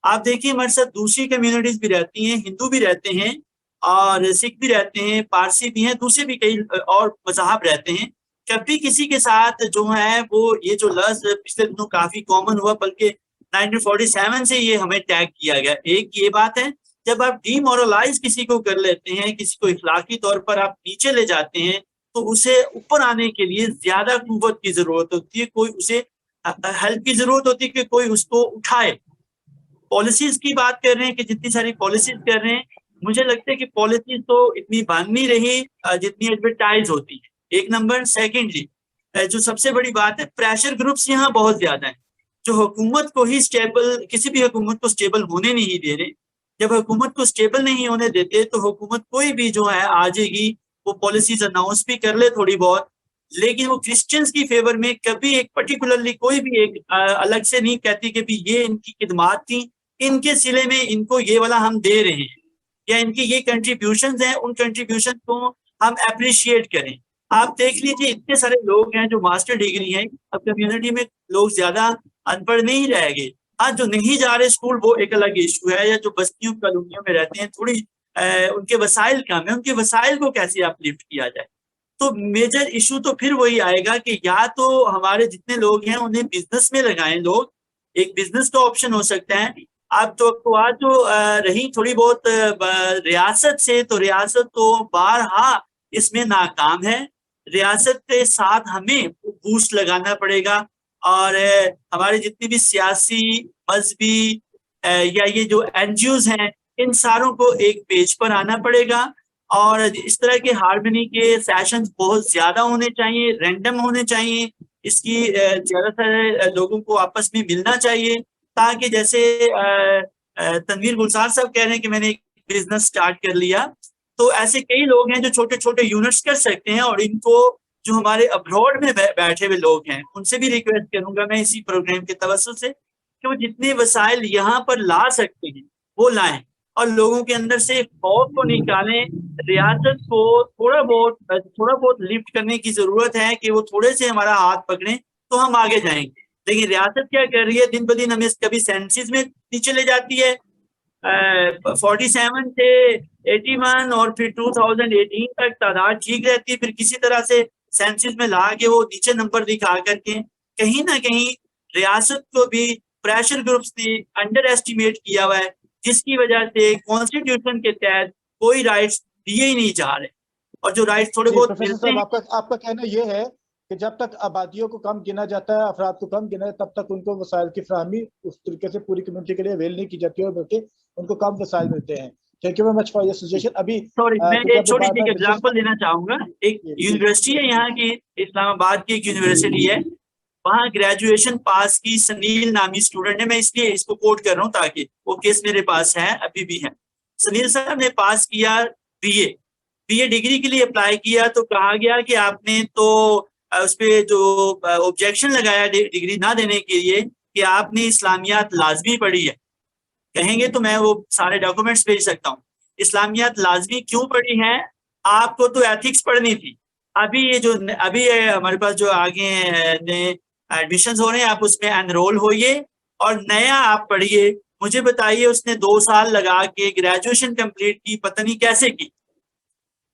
आप देखिए हमारे साथ दूसरी कम्युनिटीज भी रहती हैं, हिंदू भी रहते हैं और सिख भी रहते हैं, पारसी भी हैं, दूसरे भी कई और मज़हब रहते हैं। कभी किसी के साथ जो है वो ये जो लफ्ज पिछले दिनों काफी कॉमन हुआ, बल्कि 1947 से ये हमें टैग किया गया। एक ये बात है, जब आप डीमोरलाइज किसी को कर लेते हैं, किसी को इखलाकी तौर पर आप नीचे ले जाते हैं, तो उसे ऊपर आने के लिए ज्यादा कुव्वत की जरूरत होती है, कोई उसे हेल्प की जरूरत होती है कि कोई उसको उठाए। पॉलिसीज की बात कर रहे हैं कि जितनी सारी पॉलिसीज कर रहे हैं, मुझे लगता है कि पॉलिसीज तो इतनी बन नहीं रही जितनी एडवर्टाइज होती है, एक नंबर। सेकेंडली, जो सबसे बड़ी बात है, प्रेशर ग्रुप्स यहाँ बहुत ज्यादा हैं, जो हुकूमत को ही स्टेबल, किसी भी हुकूमत को स्टेबल होने नहीं दे रहे। जब हुकूमत को स्टेबल नहीं होने देते तो हुकूमत कोई भी जो है आ जाएगी, वो पॉलिसीज अनाउंस भी कर ले थोड़ी बहुत, लेकिन वो क्रिश्चियंस की फेवर में कभी एक पर्टिकुलरली कोई भी एक अलग से नहीं कहती कि भी ये इनकी खिदमात थी, इनके सिले में इनको ये वाला हम दे रहे हैं, या इनकी ये कंट्रीब्यूशंस हैं, उन कंट्रीब्यूशन को हम अप्रिशिएट करें। आप देख लीजिए, इतने सारे लोग हैं जो मास्टर डिग्री हैं, अब कम्युनिटी में लोग ज्यादा अनपढ़ नहीं रह गए। आज जो नहीं जा रहे स्कूल वो एक अलग इशू है, या जो बस्तियों कॉलोनियों में रहते हैं, थोड़ी उनके वसाइल कम है, उनके वसाइल को कैसे अपलिफ्ट किया जाए। तो मेजर इशू तो फिर वही आएगा कि या तो हमारे जितने लोग हैं उन्हें बिजनेस में लगाएं लोग, एक बिजनेस का ऑप्शन हो सकता है। आप तो आज जो रही थोड़ी बहुत रियासत से, तो रियासत तो बारहा इसमें नाकाम है। रियासत के साथ हमें बूस्ट लगाना पड़ेगा, और हमारे जितनी भी सियासी, मजहबी या ये जो एनजीओज हैं, इन सारों को एक पेज पर आना पड़ेगा। और इस तरह के हार्मनी के सेशंस बहुत ज्यादा होने चाहिए, रैंडम होने चाहिए, इसकी ज्यादातर लोगों को आपस में मिलना चाहिए, ताकि जैसे तनवीर गुलजार साहब कह रहे हैं कि मैंने एक बिजनेस स्टार्ट कर लिया, तो ऐसे कई लोग हैं जो छोटे छोटे यूनिट्स कर सकते हैं। और इनको जो हमारे अब्रॉड में बैठे हुए लोग हैं, उनसे भी रिक्वेस्ट करूंगा मैं इसी प्रोग्राम के तवज्जुह से कि वो जितने वसाइल यहाँ पर ला सकते हैं वो लाएं, और लोगों के अंदर से खौफ को निकालें। रियासत को थोड़ा बहुत लिफ्ट करने की जरूरत है कि वो थोड़े से हमारा हाथ पकड़ें तो हम आगे जाएंगे। लेकिन रियासत क्या कर रही है, दिन ब दिन हमें कभी सेंसिस में नीचे ले जाती है, 47 से 81 और फिर 2018 तक तादाद ठीक रहती है, फिर किसी तरह से सेंसिस में ला के वो नीचे नंबर दिखा करके कहीं ना कहीं रियासत को भी प्रेशर ग्रुप्स ने अंडर एस्टिमेट किया हुआ है, जिसकी वजह से कॉन्स्टिट्यूशन के तहत कोई राइट्स दिए ही नहीं जा रहे, और जो राइट्स थोड़े बहुत मिलते हैं। आपका कहना ये है कि जब तक आबादियों को कम गिना जाता है, अफराद को कम गिना जाता है, तब तक उनको वसाइल की फराहमी उस तरीके से पूरी कम्युनिटी के लिए अवेल नहीं की जाती है, बल्कि उनको कम वसाइल मिलते हैं। Thank you very much for your suggestion. अभी सॉरी, मैं एक छोटी सी एग्जांपल देना चाहूंगा। एक यूनिवर्सिटी है यहाँ की, इस्लामाबाद की एक यूनिवर्सिटी है, वहाँ ग्रेजुएशन पास की सनील नामी स्टूडेंट है, मैं इसलिए इसको कोट कर रहा हूँ ताकि वो केस मेरे पास है, अभी भी है। सनील साहब ने पास किया बीए डिग्री के लिए अप्लाई किया, तो कहा गया कि आपने तो उस पर जो ऑब्जेक्शन लगाया डिग्री ना देने के लिए कि आपने इस्लामियात लाजमी पढ़ी है। कहेंगे तो मैं वो सारे डॉक्यूमेंट्स भेज सकता हूँ। इस्लामियात लाजमी क्यों पढ़ी है? आपको तो एथिक्स पढ़नी थी। अभी ये जो अभी हमारे पास जो आगे एडमिशन हो रहे हैं, आप उसमें एनरोल होइए और नया आप पढ़िए। मुझे बताइए, उसने 2 साल लगा के ग्रेजुएशन कंप्लीट की, पता नहीं कैसे की।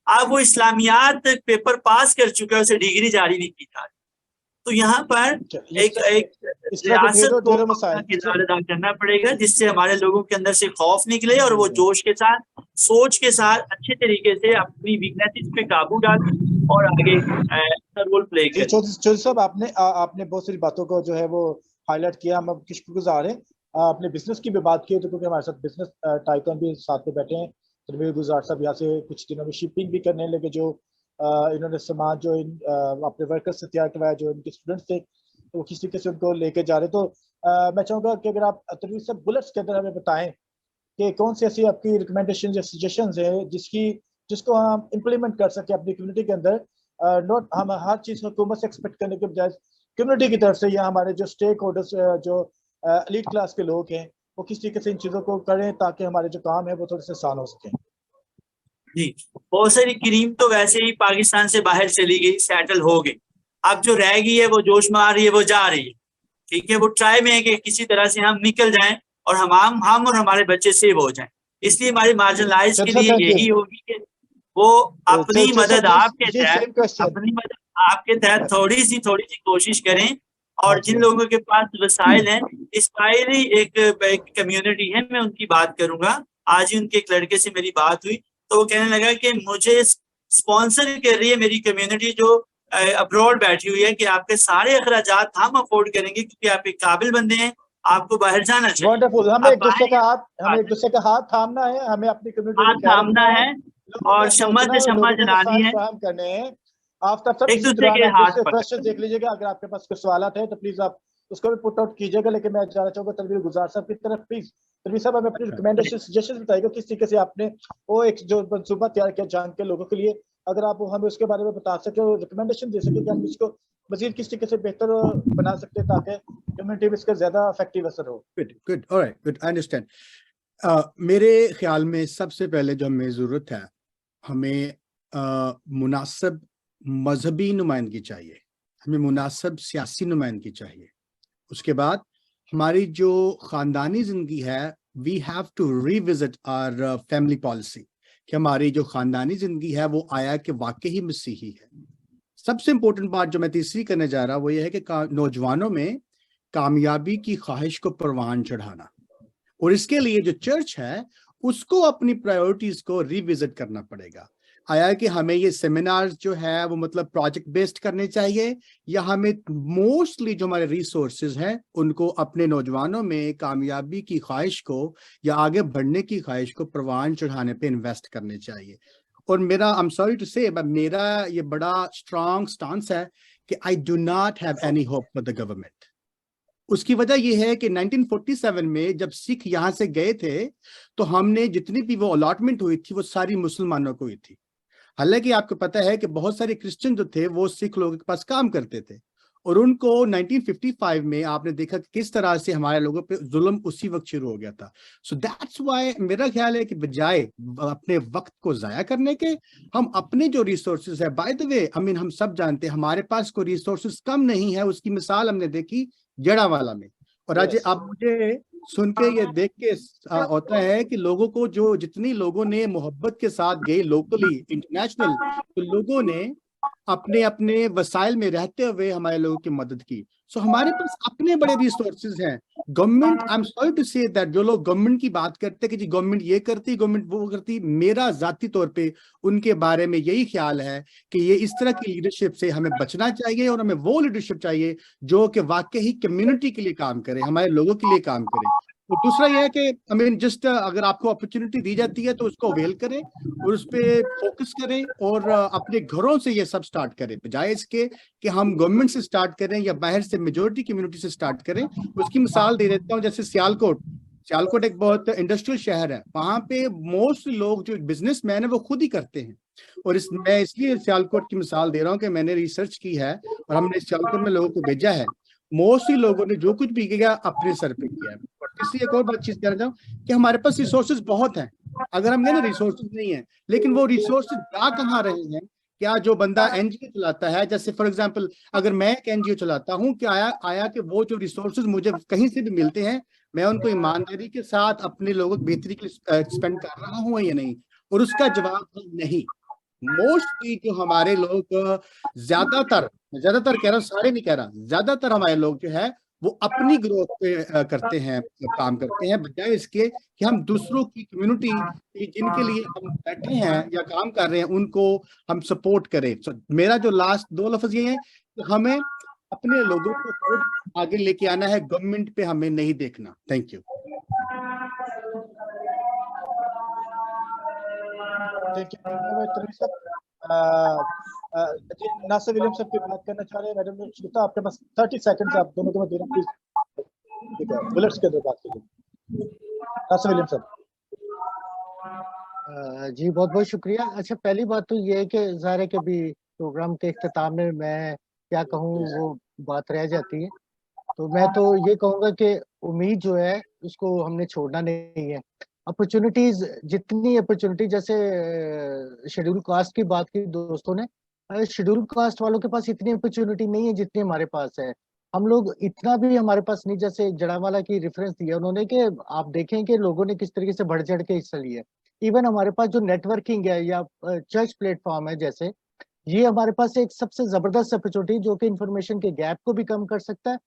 अब वो इस्लामियात पेपर पास कर चुका है, उसे डिग्री जारी नहीं की जा रही। तो यहाँ पर एक रियासत को किरदार अदा करना पड़ेगा, जिससे हमारे लोगों के अंदर से खौफ निकले और वो जोश के साथ, सोच के साथ अच्छे तरीके से अपनी वीकनेसेस पे काबू डालें और आगे रोल प्ले करें। चौधरी साहब, आपने बहुत सारी बातों को जो है वो हाईलाइट किया, हम अब शुक्रगुजार हैं। आपने बिजनेस की भी बात की, तो क्योंकि हमारे साथ बिजनेस टाइकन भी साथ में बैठे हैं, तनवीर गुलजार साहब यहाँ से कुछ दिनों में शिपिंग भी करने लगे, जो इन्होंने सामान जो अपने वर्कर्स से तैयार करवाया, जो इनके स्टूडेंट्स थे, तो किसी तरीके से उनको लेके जा रहे। तो मैं चाहूँगा कि अगर आप तनवीर साहब बुलेट्स के अंदर हमें बताएं कि कौन सी ऐसी आपकी रिकमेंडेशन या सजेशंस है जिसको हम इम्प्लीमेंट कर सके अपनी कम्युनिटी के अंदर। नॉट हम हर चीज़ हुकूमत से एक्सपेक्ट करने के बजाय कम्युनिटी की तरफ से या हमारे जो स्टेक होल्डर्स जो एलीट क्लास के लोग हैं वो किस तरीके से इन चीज़ों को करें ताकि हमारे जो काम है वो थोड़े से आसान हो सके। जी, बहुत सारी क्रीम तो वैसे ही पाकिस्तान से बाहर चली गई, सेटल हो गई। अब जो रह गई है वो जोश मार रही है, वो जा रही है। ठीक है, वो ट्राई में है कि किसी तरह से हम निकल जाएं और हम और हमारे बच्चे सेव हो जाएं। इसलिए हमारी मार्जिनलाइज के लिए यही होगी कि वो अपनी मदद आपके तहत थोड़ी सी कोशिश करें। और जिन लोगों के पास वसाइल हैं, इस्माइली एक कम्युनिटी है, मैं उनकी बात करूंगा। आज ही उनके एक लड़के से मेरी बात हुई तो वो कहने लगा कि मुझे स्पॉन्सर कर रही है मेरी कम्युनिटी जो अब्रॉड बैठी हुई है कि आपके सारे अखराजात हम अफोर्ड करेंगे क्योंकि आप एक काबिल बंदे हैं, आपको बाहर जाना चाहिए। वंडरफुल, हमें एक दूसरे का हाथ थामना है, हमें अपनी कम्युनिटी हाथ थामना है और शम्मा से शम्मा जलानी है, करने हैं। आप तब एक दूसरे के हाथ क्वेश्चन देख लीजिएगा, अगर आपके पास कुछ सवाल है तो प्लीज आप उसको भी पुट आउट कीजिएगा। लेकिन मैं जाना चाहूंगा तनवीर गुजार साहब की तरफ। प्लीज तनवीर साहब हमें अपनी रिकमेंडेशन सजेशन बताइएगा किस तरीके से आपने वो एक जो मंसूबा तैयार किया जान के लोगों के लिए, अगर आप हमें उसके बारे में बता सके और रिकमेंडेशन दे सके कि हम इसको मजीद किस तरीके से बेहतर बना सकते हैं ताकि कम्युनिटी में इसका ज्यादा इफेक्टिव असर हो। Good alright, good, I understand. मेरे ख्याल में सबसे पहले जो हमें ज़रूरत है, हमें मुनासिब मजहबी नुमाइंदगी चाहिए, हमें मुनासिब सियासी नुमाइंदगी चाहिए। उसके बाद हमारी जो ख़ानदानी ज़िंदगी है, we have to revisit our family policy कि हमारी जो ख़ानदानी ज़िंदगी है वो आया कि वाकई ही मसीही है। सबसे इम्पोर्टेंट बात जो मैं तीसरी करने जा रहा वो ये है कि नौजवानों में कामयाबी की ख्वाहिश को परवान चढ़ाना, और इसके लिए जो चर्च है उसको अपनी प्रायोरिटीज को रिविजिट करना पड़ेगा। आया कि हमें ये सेमिनार्स जो है वो मतलब प्रोजेक्ट बेस्ड करने चाहिए, या हमें मोस्टली जो हमारे रिसोर्सेज हैं उनको अपने नौजवानों में कामयाबी की ख्वाहिश को या आगे बढ़ने की ख्वाहिश को परवान चढ़ाने पे इन्वेस्ट करने चाहिए। और मेरा आई एम सॉरी टू से मेरा ये बड़ा स्ट्रॉन्ग स्टांस है कि I do not have any hope for the government. उसकी वजह यह है कि 1947 में जब सिख यहां से गए थे तो हमने जितनी भी वो अलॉटमेंट हुई थी वो सारी मुसलमानों को हुई थी। हालांकि आपको पता है कि बहुत सारे क्रिश्चियन जो थे वो सिख लोगों के पास काम करते थे, और उनको 1955 में आपने देखा कि किस तरह से हमारे लोगों पे जुल्म उसी वक्त शुरू हो गया था। सो दैट्स व्हाई मेरा ख्याल है कि बजाय अपने वक्त को जाया करने के, हम अपने जो रिसोर्सेज है, by the way I mean हम सब जानते हैं हमारे पास कोई रिसोर्सेज कम नहीं है। उसकी मिसाल हमने देखी जड़ावाला में। और आज अब मुझे सुन के ये देख के होता है कि लोगों को जो जितनी लोगों ने मोहब्बत के साथ गए लोकली इंटरनेशनल, तो लोगों ने अपने अपने वसाइल में रहते हुए हमारे लोगों की मदद की। सो हमारे पास अपने बड़े रिसोर्सेज हैं। Government, I am sorry to say that जो लोग गवर्नमेंट की बात करते हैं कि जी गवर्नमेंट ये करती, गवर्नमेंट वो करती, मेरा जाती तौर पे उनके बारे में यही ख्याल है कि ये इस तरह की लीडरशिप से हमें बचना चाहिए, और हमें वो लीडरशिप चाहिए जो कि वाकई ही कम्युनिटी के लिए काम करे, हमारे लोगों के लिए काम करे। और दूसरा यह है कि आई मीन जस्ट अगर आपको अपॉर्चुनिटी दी जाती है तो उसको अवेल करें और उस पर फोकस करें, और अपने घरों से ये सब स्टार्ट करें, बजाय इसके कि हम गवर्नमेंट से स्टार्ट करें या बाहर से मेजोरिटी कम्युनिटी से स्टार्ट करें। उसकी मिसाल दे देता हूँ, जैसे सियालकोट एक बहुत इंडस्ट्रियल शहर है। वहां पे मोस्ट लोग जो बिजनेसमैन है वो खुद ही करते हैं। और मैं इसलिए सियालकोट की मिसाल दे रहा हूँ कि मैंने रिसर्च की है और हमने सियालकोट में लोगों को भेजा है। मोस्टली लोगों ने जो कुछ भी किया अपने सर पे किया है। और तीसरी एक और बात चीज कहना चाहूँ कि हमारे पास रिसोर्सेज बहुत हैं। अगर हम कहना रिसोर्सेज नहीं है, लेकिन वो रिसोर्सेज जा कहाँ रहे हैं? क्या जो बंदा एनजीओ चलाता है, जैसे फॉर एग्जांपल अगर मैं एक एनजीओ चलाता हूँ, कि आया कि वो जो रिसोर्सेज मुझे कहीं से भी मिलते हैं मैं उनको ईमानदारी के साथ अपने लोगों की बेहतरी के लिए स्पेंड कर रहा हूँ या नहीं? और उसका जवाब है नहीं। मोस्टली जो हमारे लोग ज्यादातर कह रहा हूँ, सारे नहीं कह रहा, ज्यादातर हमारे लोग जो है वो अपनी ग्रोथ पे करते हैं, काम करते हैं, बजाय इसके कि हम दूसरों की कम्युनिटी जिनके लिए हम बैठे हैं या काम कर रहे हैं उनको हम सपोर्ट करें। मेरा जो लास्ट दो लफ्ज ये है कि हमें अपने लोगों को खुद आगे लेके आना है, गवर्नमेंट पे हमें नहीं देखना। Thank you. नासिर विलियम साहब की बात करना चाह रहे हैं। मैडम आपके पास 30 सेकंड्स आप दोनों को मैं दे रहा हूं, प्लीज। ठीक है, बुलेट्स के अंदर बात कीजिए नासिर विलियम साहब। जी बहुत बहुत शुक्रिया। अच्छा, पहली बात तो ये है कि ज़ाहिर है कि अभी प्रोग्राम के इख्तिताम में मैं क्या कहूँ वो बात रह जाती है। तो मैं तो ये कहूँगा कि उम्मीद जो है उसको हमने छोड़ना नहीं है। अपॉर्चुनिटीज, जितनी अपॉर्चुनिटी, जैसे शेड्यूल कास्ट की बात की दोस्तों ने, शेड्यूल कास्ट वालों के पास इतनी अपॉर्चुनिटी नहीं है जितनी हमारे पास है। हम लोग इतना भी हमारे पास नहीं, जैसे जड़ावाला की रेफरेंस दिया उन्होंने कि आप देखें कि लोगों ने किस तरीके से बढ़ चढ़ के हिस्सा लिया। इवन हमारे पास जो नेटवर्किंग है या चर्च प्लेटफॉर्म है, जैसे ये हमारे पास एक सबसे जबरदस्त अपॉर्चुनिटी जो कि इंफॉर्मेशन के गैप को भी कम कर सकता है।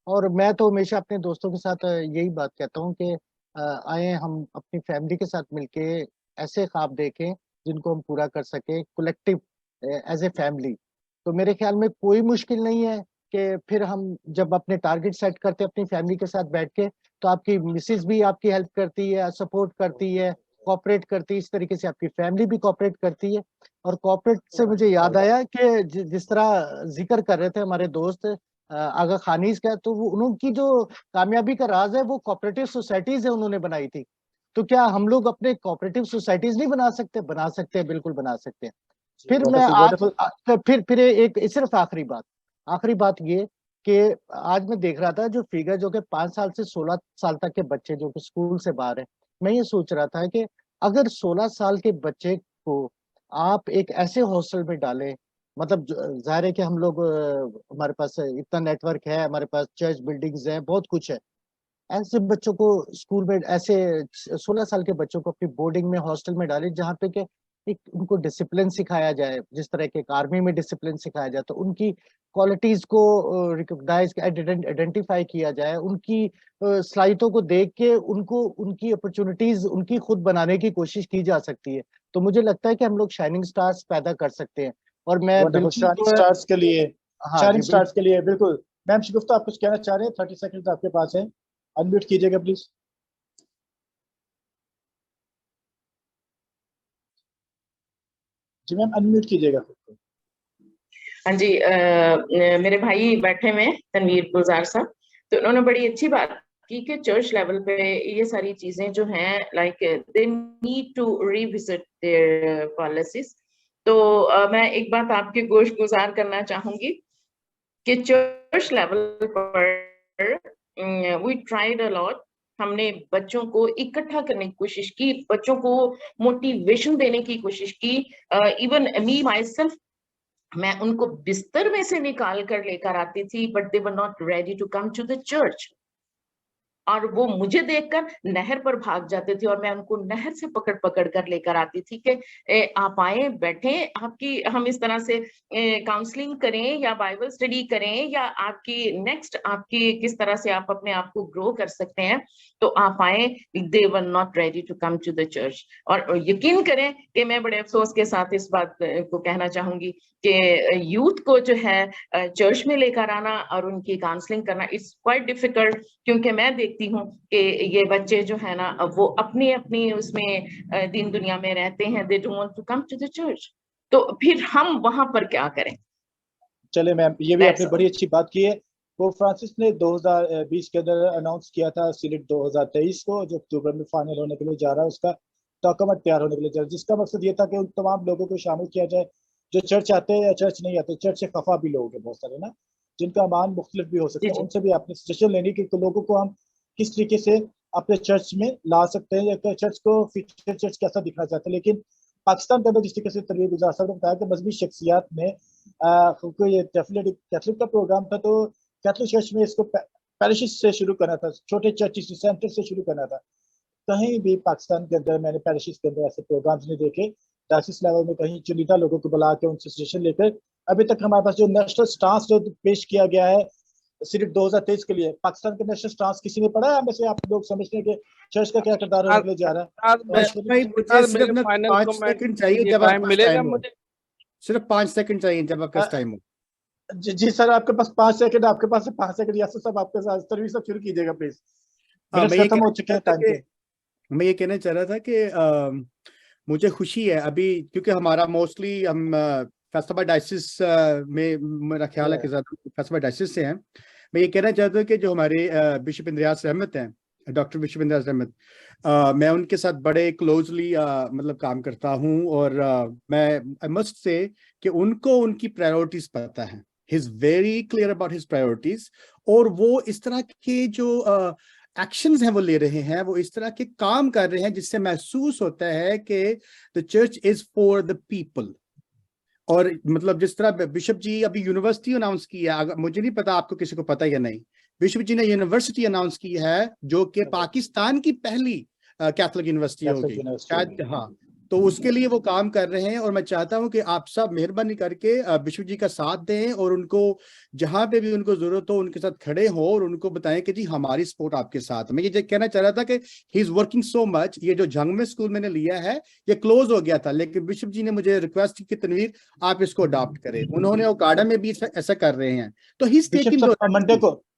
और मैं तो हमेशा अपने दोस्तों के साथ यही बात कहता हूँ कि आए हम अपनी फैमिली के साथ मिलके ऐसे ख्वाब देखें जिनको हम पूरा कर सके कलेक्टिव एज ए फैमिली। तो मेरे ख्याल में कोई मुश्किल नहीं है कि फिर हम जब अपने टारगेट सेट करते हैं अपनी फैमिली के साथ बैठ के, तो आपकी मिसेज भी आपकी हेल्प करती है, सपोर्ट करती है, कोऑपरेट करती है, इस तरीके से आपकी फैमिली भी कोऑपरेट करती है। और कोऑपरेट से मुझे याद आया कि जिस तरह जिक्र कर रहे थे हमारे दोस्त आगा खानीज का, तो वो उनकी जो कामयाबी का राज है वो कोऑपरेटिव सोसाइटीज है उन्होंने बनाई थी। तो क्या हम लोग अपने कोऑपरेटिव सोसाइटीज नहीं बना सकते? बना सकते हैं, बिल्कुल बना सकते हैं। फिर मैं आज फिर एक सिर्फ आखिरी बात ये कि आज मैं देख रहा था जो फिगर जो कि 5 साल से 16 साल तक के बच्चे जो कि स्कूल से बाहर है, मैं ये सोच रहा था कि अगर 16 साल के बच्चे को आप एक ऐसे हॉस्टल में डालें, मतलब जाहिर है कि हम लोग हमारे पास इतना नेटवर्क है, हमारे पास चर्च बिल्डिंग्स है, बहुत कुछ है। ऐसे बच्चों को स्कूल में, ऐसे 16 साल के बच्चों को अपनी बोर्डिंग में हॉस्टल में डालें जहाँ पे के एक उनको डिसिप्लिन सिखाया जाए, जिस तरह के आर्मी में डिसिप्लिन सिखाया जाए, तो उनकी क्वालिटीज को रिकॉग्नाइज आइडेंटिफाई किया जाए, उनकी सलाहियतों को देख के उनको उनकी अपॉर्चुनिटीज उनकी खुद बनाने की कोशिश की जा सकती है। तो मुझे लगता है कि हम लोग शाइनिंग स्टार्स पैदा कर सकते हैं। और मैं बिल्कुल शाइनिंग स्टार्स के लिए, हाँ शाइनिंग स्टार्स के लिए बिल्कुल। मैम शगुफ्ता, आप कुछ कहना चाह रहे हैं? 30 सेकंड आपके पास है, अनम्यूट कीजिएगा प्लीज। जी मैम, अनम्यूट कीजिएगा खुद को। हाँ जी, मेरे भाई बैठे हुए हैं तनवीर गुलजार साहब, तो उन्होंने बड़ी अच्छी बात की कि चर्च लेवल पे ये सारी चीजें जो हैं, like they need to revisit their policies. तो मैं एक बात आपके गोश गुजार करना चाहूंगी कि चर्च लेवल पर वी ट्राइड अ लॉट। हमने बच्चों को इकट्ठा करने की कोशिश की, बच्चों को मोटिवेशन देने की कोशिश की। इवन मी माई सेल्फ, मैं उनको बिस्तर में से निकाल कर लेकर आती थी, but they were not ready to come to the church. और वो मुझे देखकर नहर पर भाग जाते थे और मैं उनको नहर से पकड़ पकड़ कर लेकर आती थी कि आप आए, बैठे, आपकी हम इस तरह से काउंसलिंग करें या बाइबल स्टडी करें, या आपकी नेक्स्ट आपकी किस तरह से आप अपने आप को ग्रो कर सकते हैं, तो आप आए। They were not ready to come to the church. और यकीन करें कि मैं बड़े अफसोस के साथ इस बात को कहना चाहूंगी कि यूथ को जो है चर्च में लेकर आना और उनकी काउंसलिंग करना इट्स क्वाइट डिफिकल्ट, क्योंकि मैं देखती हूँ कि ये बच्चे जो है ना वो अपनी अपनी उसमें दिन दुनिया में रहते हैं, they don't want to come to the church. तो फिर हम वहां पर क्या करें? चले मैम, ये भी आपने बड़ी अच्छी बात की है। वो फ्रांसिस ने 2020 के अंदर अनाउंस किया था सिलेट 2023 को, जो अक्टूबर में फाइनल होने के लिए जा रहा है, उसका डॉक्यूमेंट तैयार होने के लिए जा रहा है, जिसका मकसद ये था कि उन तमाम लोगों को शामिल किया जाए जो चर्च आते हैं या चर्च नहीं आते। चर्च से खफा भी लोग हैं बहुत सारे ना, जिनका मान मुख्तलिफ भी हो सकता है, उनसे भी आपने सजेशन लेनी कि लोगों को हम किस तरीके से अपने चर्च में ला सकते हैं, या चर्च को फ्यूचर चर्च कैसा दिखना चाहते हैं। लेकिन पाकिस्तान के अंदर जिस तरीके से तनवीर गुलजार साहब ने बताया कि मजहबी शख्सियात ने ये डेफिनेटली कैथलिक का प्रोग्राम था, तो कैथलिक चर्च में इसको पैरिशेस से शुरू करना था, छोटे चर्चेस सेंटर से शुरू करना था। कहीं भी पाकिस्तान के अंदर मैंने पैरिशेस के अंदर ऐसे प्रोग्राम्स नहीं देखे। डायसिस लेवल में कहीं चुनिंदा लोगों को बुला के उनसे सजेशन लेकर, अभी तक हमारे पास जो नेशनल स्टांस जो पेश किया गया है सिर्फ 2023 के लिए, पाकिस्तान का नेशनल स्टांस किसी ने पढ़ा है? हमें से आप लोग समझते हैं कि चर्च का क्या किरदार होने के लिए जा रहा है? सिर्फ 5 सेकंड चाहिए जब आपका मिलेगा टाइम हो, मुझे सिर्फ 5 सेकंड चाहिए जब आपका टाइम हो। जी सर, आपके पास 5 सेकंड, आपके पास 5 सेकंड। यासर साहब आपके साथ तनवीर साहब शुरू कीजिएगा प्लीज, मिनट खत्म हो चुके हैं टाइम के। मैं ये कहना चाह रहा था कि मुझे खुशी है अभी, क्योंकि हमारा मोस्टली हम फैसलाबाद डायसिस में मेरा ख्याल है कि ज्यादा फैसलाबाद डायसिस से हैं। मैं ये कहना चाहता हूँ कि जो हमारे बिशप इंद्रियास अहमद हैं, डॉक्टर बिशप इंद्रियास अहमद, मैं उनके साथ बड़े क्लोजली मतलब काम करता हूँ, और मैं आई मस्ट से कि उनको उनकी प्रायोरिटीज पता है। He is very clear about his priorities, और वो इस तरह के जो एक्शंस हैं वो ले रहे हैं, वो इस तरह के काम कर रहे हैं जिससे महसूस होता है कि the church is for the people. और मतलब जिस तरह बिशप जी अभी यूनिवर्सिटी अनाउंस की है, अगर मुझे नहीं पता आपको किसी को पता या नहीं, बिशप जी ने यूनिवर्सिटी अनाउंस की है जो कि पाकिस्तान की पहली कैथोलिक यूनिवर्सिटी होगी शायद, हाँ। तो उसके लिए वो काम कर रहे हैं, और मैं चाहता हूं कि आप सब मेहरबानी करके बिशप जी का साथ दें, और उनको जहां पे भी उनको जरूरत हो उनके साथ खड़े हो, और उनको बताएं कि जी हमारी सपोर्ट आपके साथ। मैं ये कहना चाह रहा था कि he is working so much. ये जो जंग में स्कूल मैंने लिया है ये क्लोज हो गया था, लेकिन बिशप जी ने मुझे रिक्वेस्ट की, तनवीर आप इसको अडॉप्ट करें। उन्होंने ओकाडा में भी ऐसा कर रहे हैं, तो ही इज टेकिंग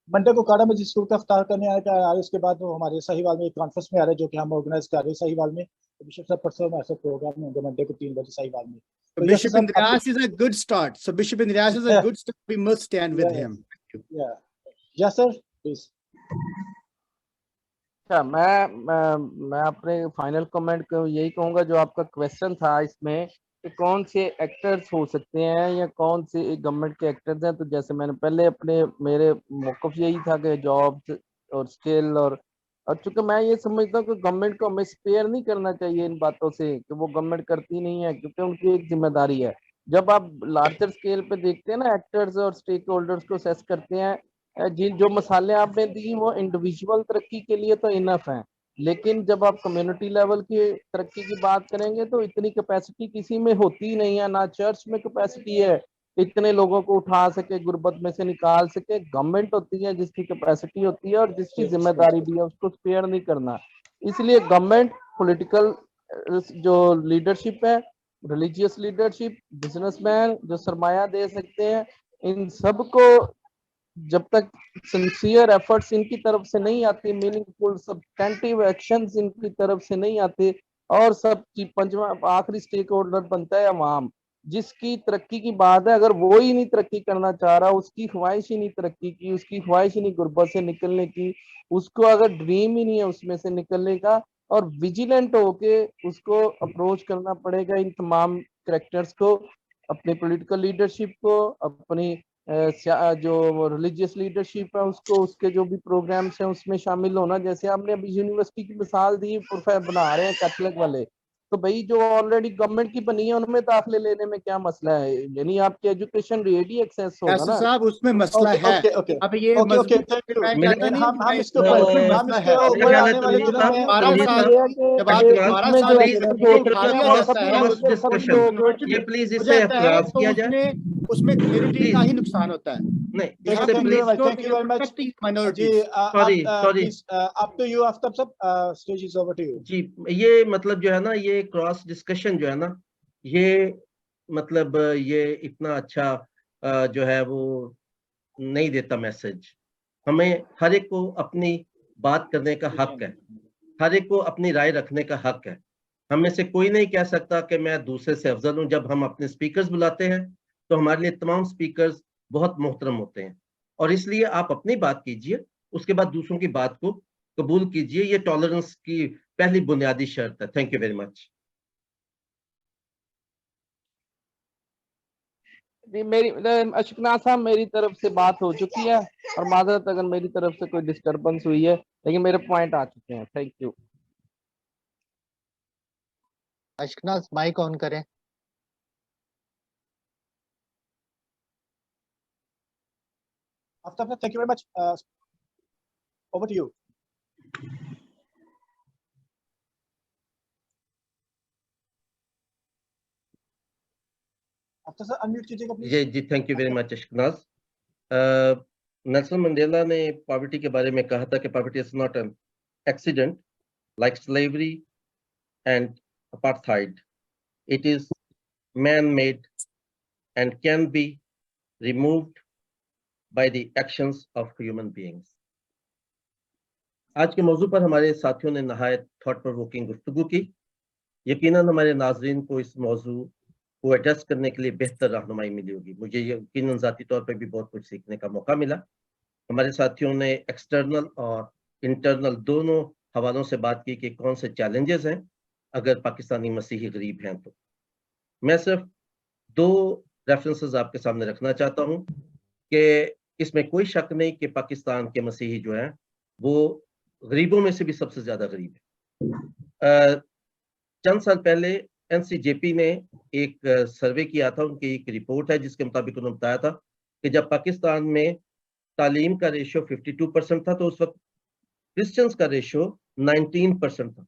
मंडे को काड़ा में जिस स्कूल का इफ्तार करने आया था, उसके बाद वो हमारे साहिवाल में एक कॉन्फ्रेंस में आ रहे हैं जो कि हम ऑर्गेनाइज कर रहे हैं साहिवाल में। तो बिशप साहब परसों में ऐसे प्रोग्राम होंगे मंडे को 3 बजे साहिवाल में। So Bishop Indrias is a good start. So Bishop Indrias is a good start. We must stand with him. Yeah. Yes, sir. Please. अच्छा, मैं अपने फाइनल कमेंट को यही कहूंगा, जो आपका क्वेश्चन था इसमें कि कौन से एक्टर्स हो सकते हैं या कौन से गवर्नमेंट के एक्टर्स हैं। तो जैसे मैंने पहले मेरे मौक़िफ़ यही था कि जॉब्स और स्किल, और चूंकि मैं ये समझता हूँ कि गवर्नमेंट को हमें स्पेयर नहीं करना चाहिए इन बातों से कि वो गवर्नमेंट करती नहीं है, क्योंकि उनकी एक जिम्मेदारी है। जब आप लार्जर स्केल पे देखते हैं ना, एक्टर्स और स्टेक होल्डर्स को असेस करते हैं, जो मसाले आपने दी वो इंडिविजुअल तरक्की के लिए तो इनफ हैं, लेकिन जब आप कम्युनिटी लेवल की तरक्की की बात करेंगे तो इतनी कैपेसिटी किसी में होती नहीं है, ना चर्च में कैपेसिटी है इतने लोगों को उठा सके, गुर्बत में से निकाल सके। गवर्नमेंट होती है जिसकी कैपेसिटी होती है और जिसकी जिम्मेदारी भी है उसको स्पेयर नहीं करना। इसलिए गवर्नमेंट, पॉलिटिकल जो लीडरशिप है, रिलीजियस लीडरशिप, बिजनेसमैन जो सरमाया दे सकते हैं, इन सबको जब तक सिंसियर एफर्ट्स इनकी तरफ से नहीं आती, मीनिंगफुल सब्सटेंटिव एक्शंस इनकी तरफ से नहीं आते, और सब पंचवा आखिरी स्टेक होल्डर बनता है अवाम, जिसकी तरक्की की बात है। अगर वो ही नहीं तरक्की करना चाह रहा, उसकी ख्वाहिश ही नहीं तरक्की की, उसकी ख्वाहिश ही नहीं गुर्बत से निकलने की, उसको अगर ड्रीम ही नहीं है उसमें से निकलने का, और विजिलेंट होके उसको अप्रोच करना पड़ेगा इन तमाम कैरेक्टर्स को, अपनी पॉलिटिकल लीडरशिप को, अपनी जो रिलीजियस लीडरशिप है उसको, उसके जो भी प्रोग्राम्स हैं उसमें शामिल होना। जैसे आपने अभी यूनिवर्सिटी की मिसाल दी, प्रोफेसर बना रहे हैं कैथलिक वाले, तो भाई जो ऑलरेडी गवर्नमेंट की बनी है उनमें दाखिले लेने में क्या मसला है? यानी आपकी एजुकेशन रेट ही एक्सेस होगा ना साहब, उसमें मसला है। अब ये हम इसके ऊपर आने वाले दिनों में प्लीज इसे एतराज किया जाए, उसमें कम्युनिटी का ही नुकसान होता है। नहीं, थैंक यू वेरी मच जी, sorry up to you Aftab Sahab, stage is over to you जी। ये मतलब जो है ना, ये क्रॉस डिस्कशन जो है ना, ये मतलब ये इतना अच्छा जो है वो नहीं देता मैसेज। हमें हर एक को अपनी बात करने का हक है, हर एक को अपनी राय रखने का हक है। हमें से कोई नहीं कह सकता कि मैं दूसरे से अफजल हूं। जब हम अपने स्पीकर्स बुलाते हैं तो हमारे लिए तमाम स्पीकर्स बहुत मोहतरम होते हैं, और इसलिए आप अपनी बात कीजिए, उसके बाद दूसरों की बात को कबूल कीजिए। ये टॉलरेंस की पहली बुनियादी शर्त है। Thank you very much. मेरी अशकनाज साहब, मेरी तरफ से बात हो चुकी है, और माजरत अगर मेरी तरफ से कोई डिस्टर्बेंस हुई है, लेकिन मेरे पॉइंट आ चुके हैं। Thank you. Ashkanaz mic on करें। Aftab Sahab, thank you very much, over to you. Aftab Sahab unmute कीजिएगा प्लीज। जी, thank you very much Ashkanaz. Nelson Mandela ने पॉवर्टी के बारे में कहा था कि poverty is not an accident like slavery and apartheid. It is man-made and can be removed by the actions of human beings. आज के मौजू पर हमारे साथियों ने नहायत थॉट प्रोवोकिंग गुफ्तगू की। यकीनन हमारे नाजरीन को इस मौजू को एड्रेस करने के लिए बेहतर रहनुमाई मिली होगी। मुझे यकीनन ज़ाती तौर पर भी बहुत कुछ सीखने का मौका मिला। हमारे साथियों ने एक्सटर्नल और इंटरनल दोनों हवालों से बात की कि कौन से चैलेंजेस हैं अगर पाकिस्तानी मसीही गरीब हैं। तो मैं सिर्फ 2 रेफरेंसेस आपके सामने रखना चाहता हूं कि इसमें कोई शक नहीं कि पाकिस्तान के मसीही जो हैं वो गरीबों में से भी सबसे ज्यादा गरीब है। चंद साल पहले एनसीजेपी ने एक सर्वे किया था, उनकी एक रिपोर्ट है जिसके मुताबिक उन्होंने बताया था कि जब पाकिस्तान में तालीम का रेशियो 52% था तो उस वक्त क्रिश्चियंस का रेशियो 19% था।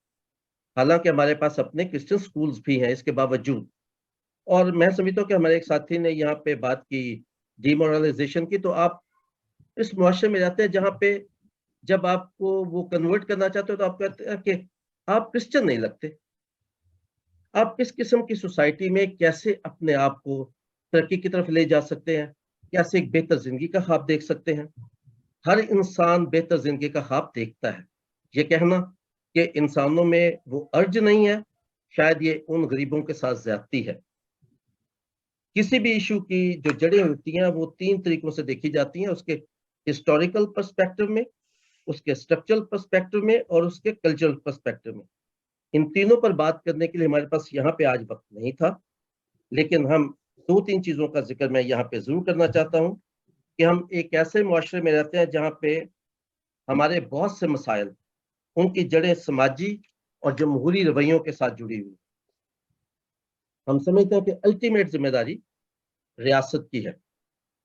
हालांकि हमारे पास अपने क्रिश्चियन स्कूल्स भी हैं इसके बावजूद। और मैं समझता हूँ कि हमारे एक साथी ने यहाँ पे बात की डिमोरलाइजेशन की, तो आप इस मुआशरे में रहते हैं जहाँ पे जब आपको वो कन्वर्ट करना चाहते हो तो आप कहते हैं कि आप क्रिश्चियन नहीं लगते। आप किस किस्म की सोसाइटी में कैसे अपने आप को तरक्की की तरफ ले जा सकते हैं, कैसे एक बेहतर जिंदगी का ख्वाब देख सकते हैं। हर इंसान बेहतर जिंदगी का ख्वाब देखता है। ये कहना कि इंसानों में वो अर्ज नहीं है, शायद ये उन गरीबों के साथ ज्यादती है। किसी भी इशू की जो जड़ें होती हैं वो 3 तरीकों से देखी जाती हैं, उसके हिस्टोरिकल पर्सपेक्टिव में, उसके स्ट्रक्चरल पर्सपेक्टिव में और उसके कल्चरल पर्सपेक्टिव में। इन तीनों पर बात करने के लिए हमारे पास यहाँ पे आज वक्त नहीं था, लेकिन हम 2-3 चीजों का जिक्र मैं यहाँ पे जरूर करना चाहता हूँ कि हम एक ऐसे मुआशरे में रहते हैं जहाँ पे हमारे बहुत से मसाइल, उनकी जड़ें समाजी और जमहूरी रवैयों के साथ जुड़ी हुई। हम समझते हैं कि अल्टीमेट जिम्मेदारी रियासत की है,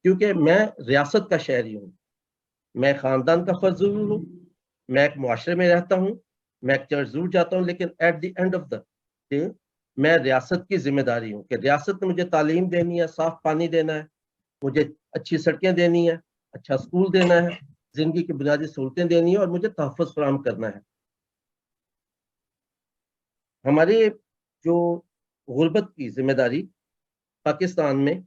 क्योंकि मैं रियासत का शहरी हूँ, मैं खानदान का फर्ज जरूर हूँ, मैं एक मुआशरे में रहता हूँ, मैं एक चर्च जरूर जाता हूँ, लेकिन at the end of the day मैं रियासत की जिम्मेदारी हूँ कि रियासत ने मुझे तालीम देनी है, साफ पानी देना है, मुझे अच्छी सड़कें देनी है, अच्छा स्कूल देना है, जिंदगी की बुनियादी सहूलतें देनी है और मुझे तहफ़्फ़ुज़ फराहम करना है। हमारी जो गुर्बत की जिम्मेदारी पाकिस्तान में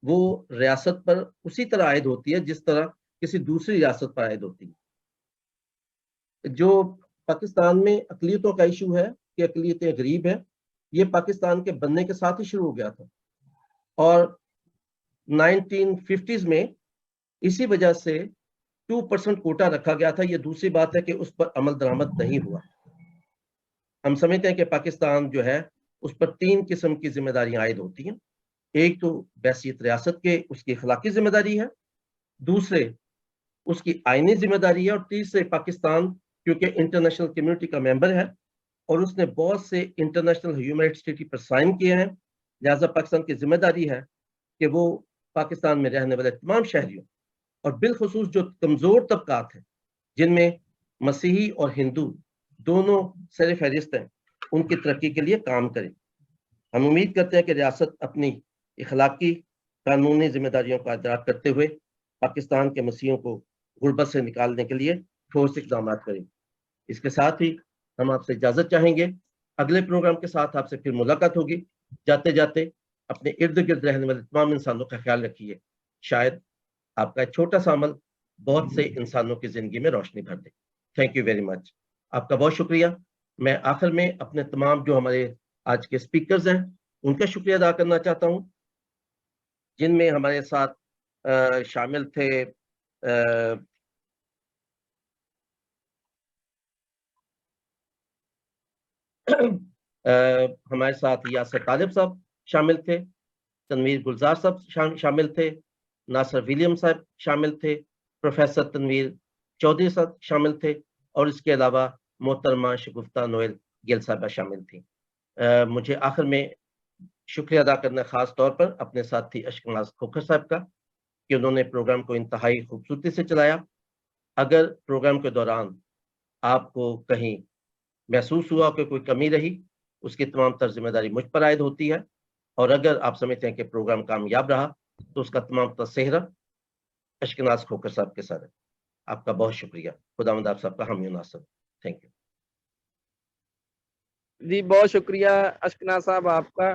वो रियासत पर उसी तरह आयद होती है जिस तरह किसी दूसरी रियासत पर आयद होती है। जो पाकिस्तान में अक़लियतों का इशू है कि अक़लियतें गरीब हैं, ये पाकिस्तान के बनने के साथ ही शुरू हो गया था और 1950s में इसी वजह से 2% कोटा रखा गया था। ये दूसरी बात है कि उस पर अमल दरामद नहीं हुआ। हम समझते हैं कि पाकिस्तान जो है उस पर 3 किस्म की जिम्मेदारियां आयद होती हैं। एक तो बैसियत रियासत के उसकी अखलाकी जिम्मेदारी है, दूसरे उसकी आईनी जिम्मेदारी है और तीसरे पाकिस्तान क्योंकि इंटरनेशनल कम्युनिटी का मेंबर है और उसने बहुत से इंटरनेशनल ह्यूमन राइट्स ट्रीटी पर साइन किए हैं, लिहाजा पाकिस्तान की जिम्मेदारी है कि वो पाकिस्तान में रहने वाले तमाम शहरियों और बिलखुसूस जो कमजोर तबकात हैं जिनमें मसीही और हिंदू दोनों सर फहरिस्त हैं, उनकी तरक्की के लिए काम करें। हम उम्मीद करते हैं कि रियासत अपनी इखलाकी कानूनी जिम्मेदारियों का अदराक करते हुए पाकिस्तान के मसीहों को गुर्बत से निकालने के लिए ठोस इक़दाम करें। इसके साथ ही हम आपसे इजाज़त चाहेंगे। अगले प्रोग्राम के साथ आपसे फिर मुलाकात होगी। जाते जाते अपने इर्द गिर्द रहने वाले तमाम इंसानों का ख्याल रखिए। शायद आपका एक छोटा सा अमल बहुत से इंसानों की जिंदगी में रोशनी भर दे। Thank you very much. आपका बहुत शुक्रिया। मैं आखिर में अपने तमाम जो हमारे आज के स्पीकर्स हैं उनका शुक्रिया अदा करना चाहता हूं, जिनमें हमारे साथ शामिल थे हमारे साथ यासर तालिब साहब शामिल थे, तनवीर गुलजार साहब शामिल थे, नासर विलियम साहब शामिल थे, प्रोफेसर तनवीर चौधरी साहब शामिल थे और इसके अलावा मोहतरमा शगुफ्ता नोएल गिल साहबा शामिल थी। मुझे आखिर में शुक्रिया अदा करना खास तौर पर अपने साथी अशकनाज खोखर साहब का कि उन्होंने प्रोग्राम को इंतहाई खूबसूरती से चलाया। अगर प्रोग्राम के दौरान आपको कहीं महसूस हुआ कि कोई कमी रही, उसकी तमाम तर जिम्मेदारी मुझ पर आयद होती है और अगर आप समझते हैं कि प्रोग्राम कामयाब रहा तो उसका तमाम तसेहरा अशकनाज खोखर साहब के साथ है। आपका बहुत शुक्रिया। खुदावंद आप सबका हामी नासर। थैंक यू जी, बहुत शुक्रिया अशकनाज साहब आपका।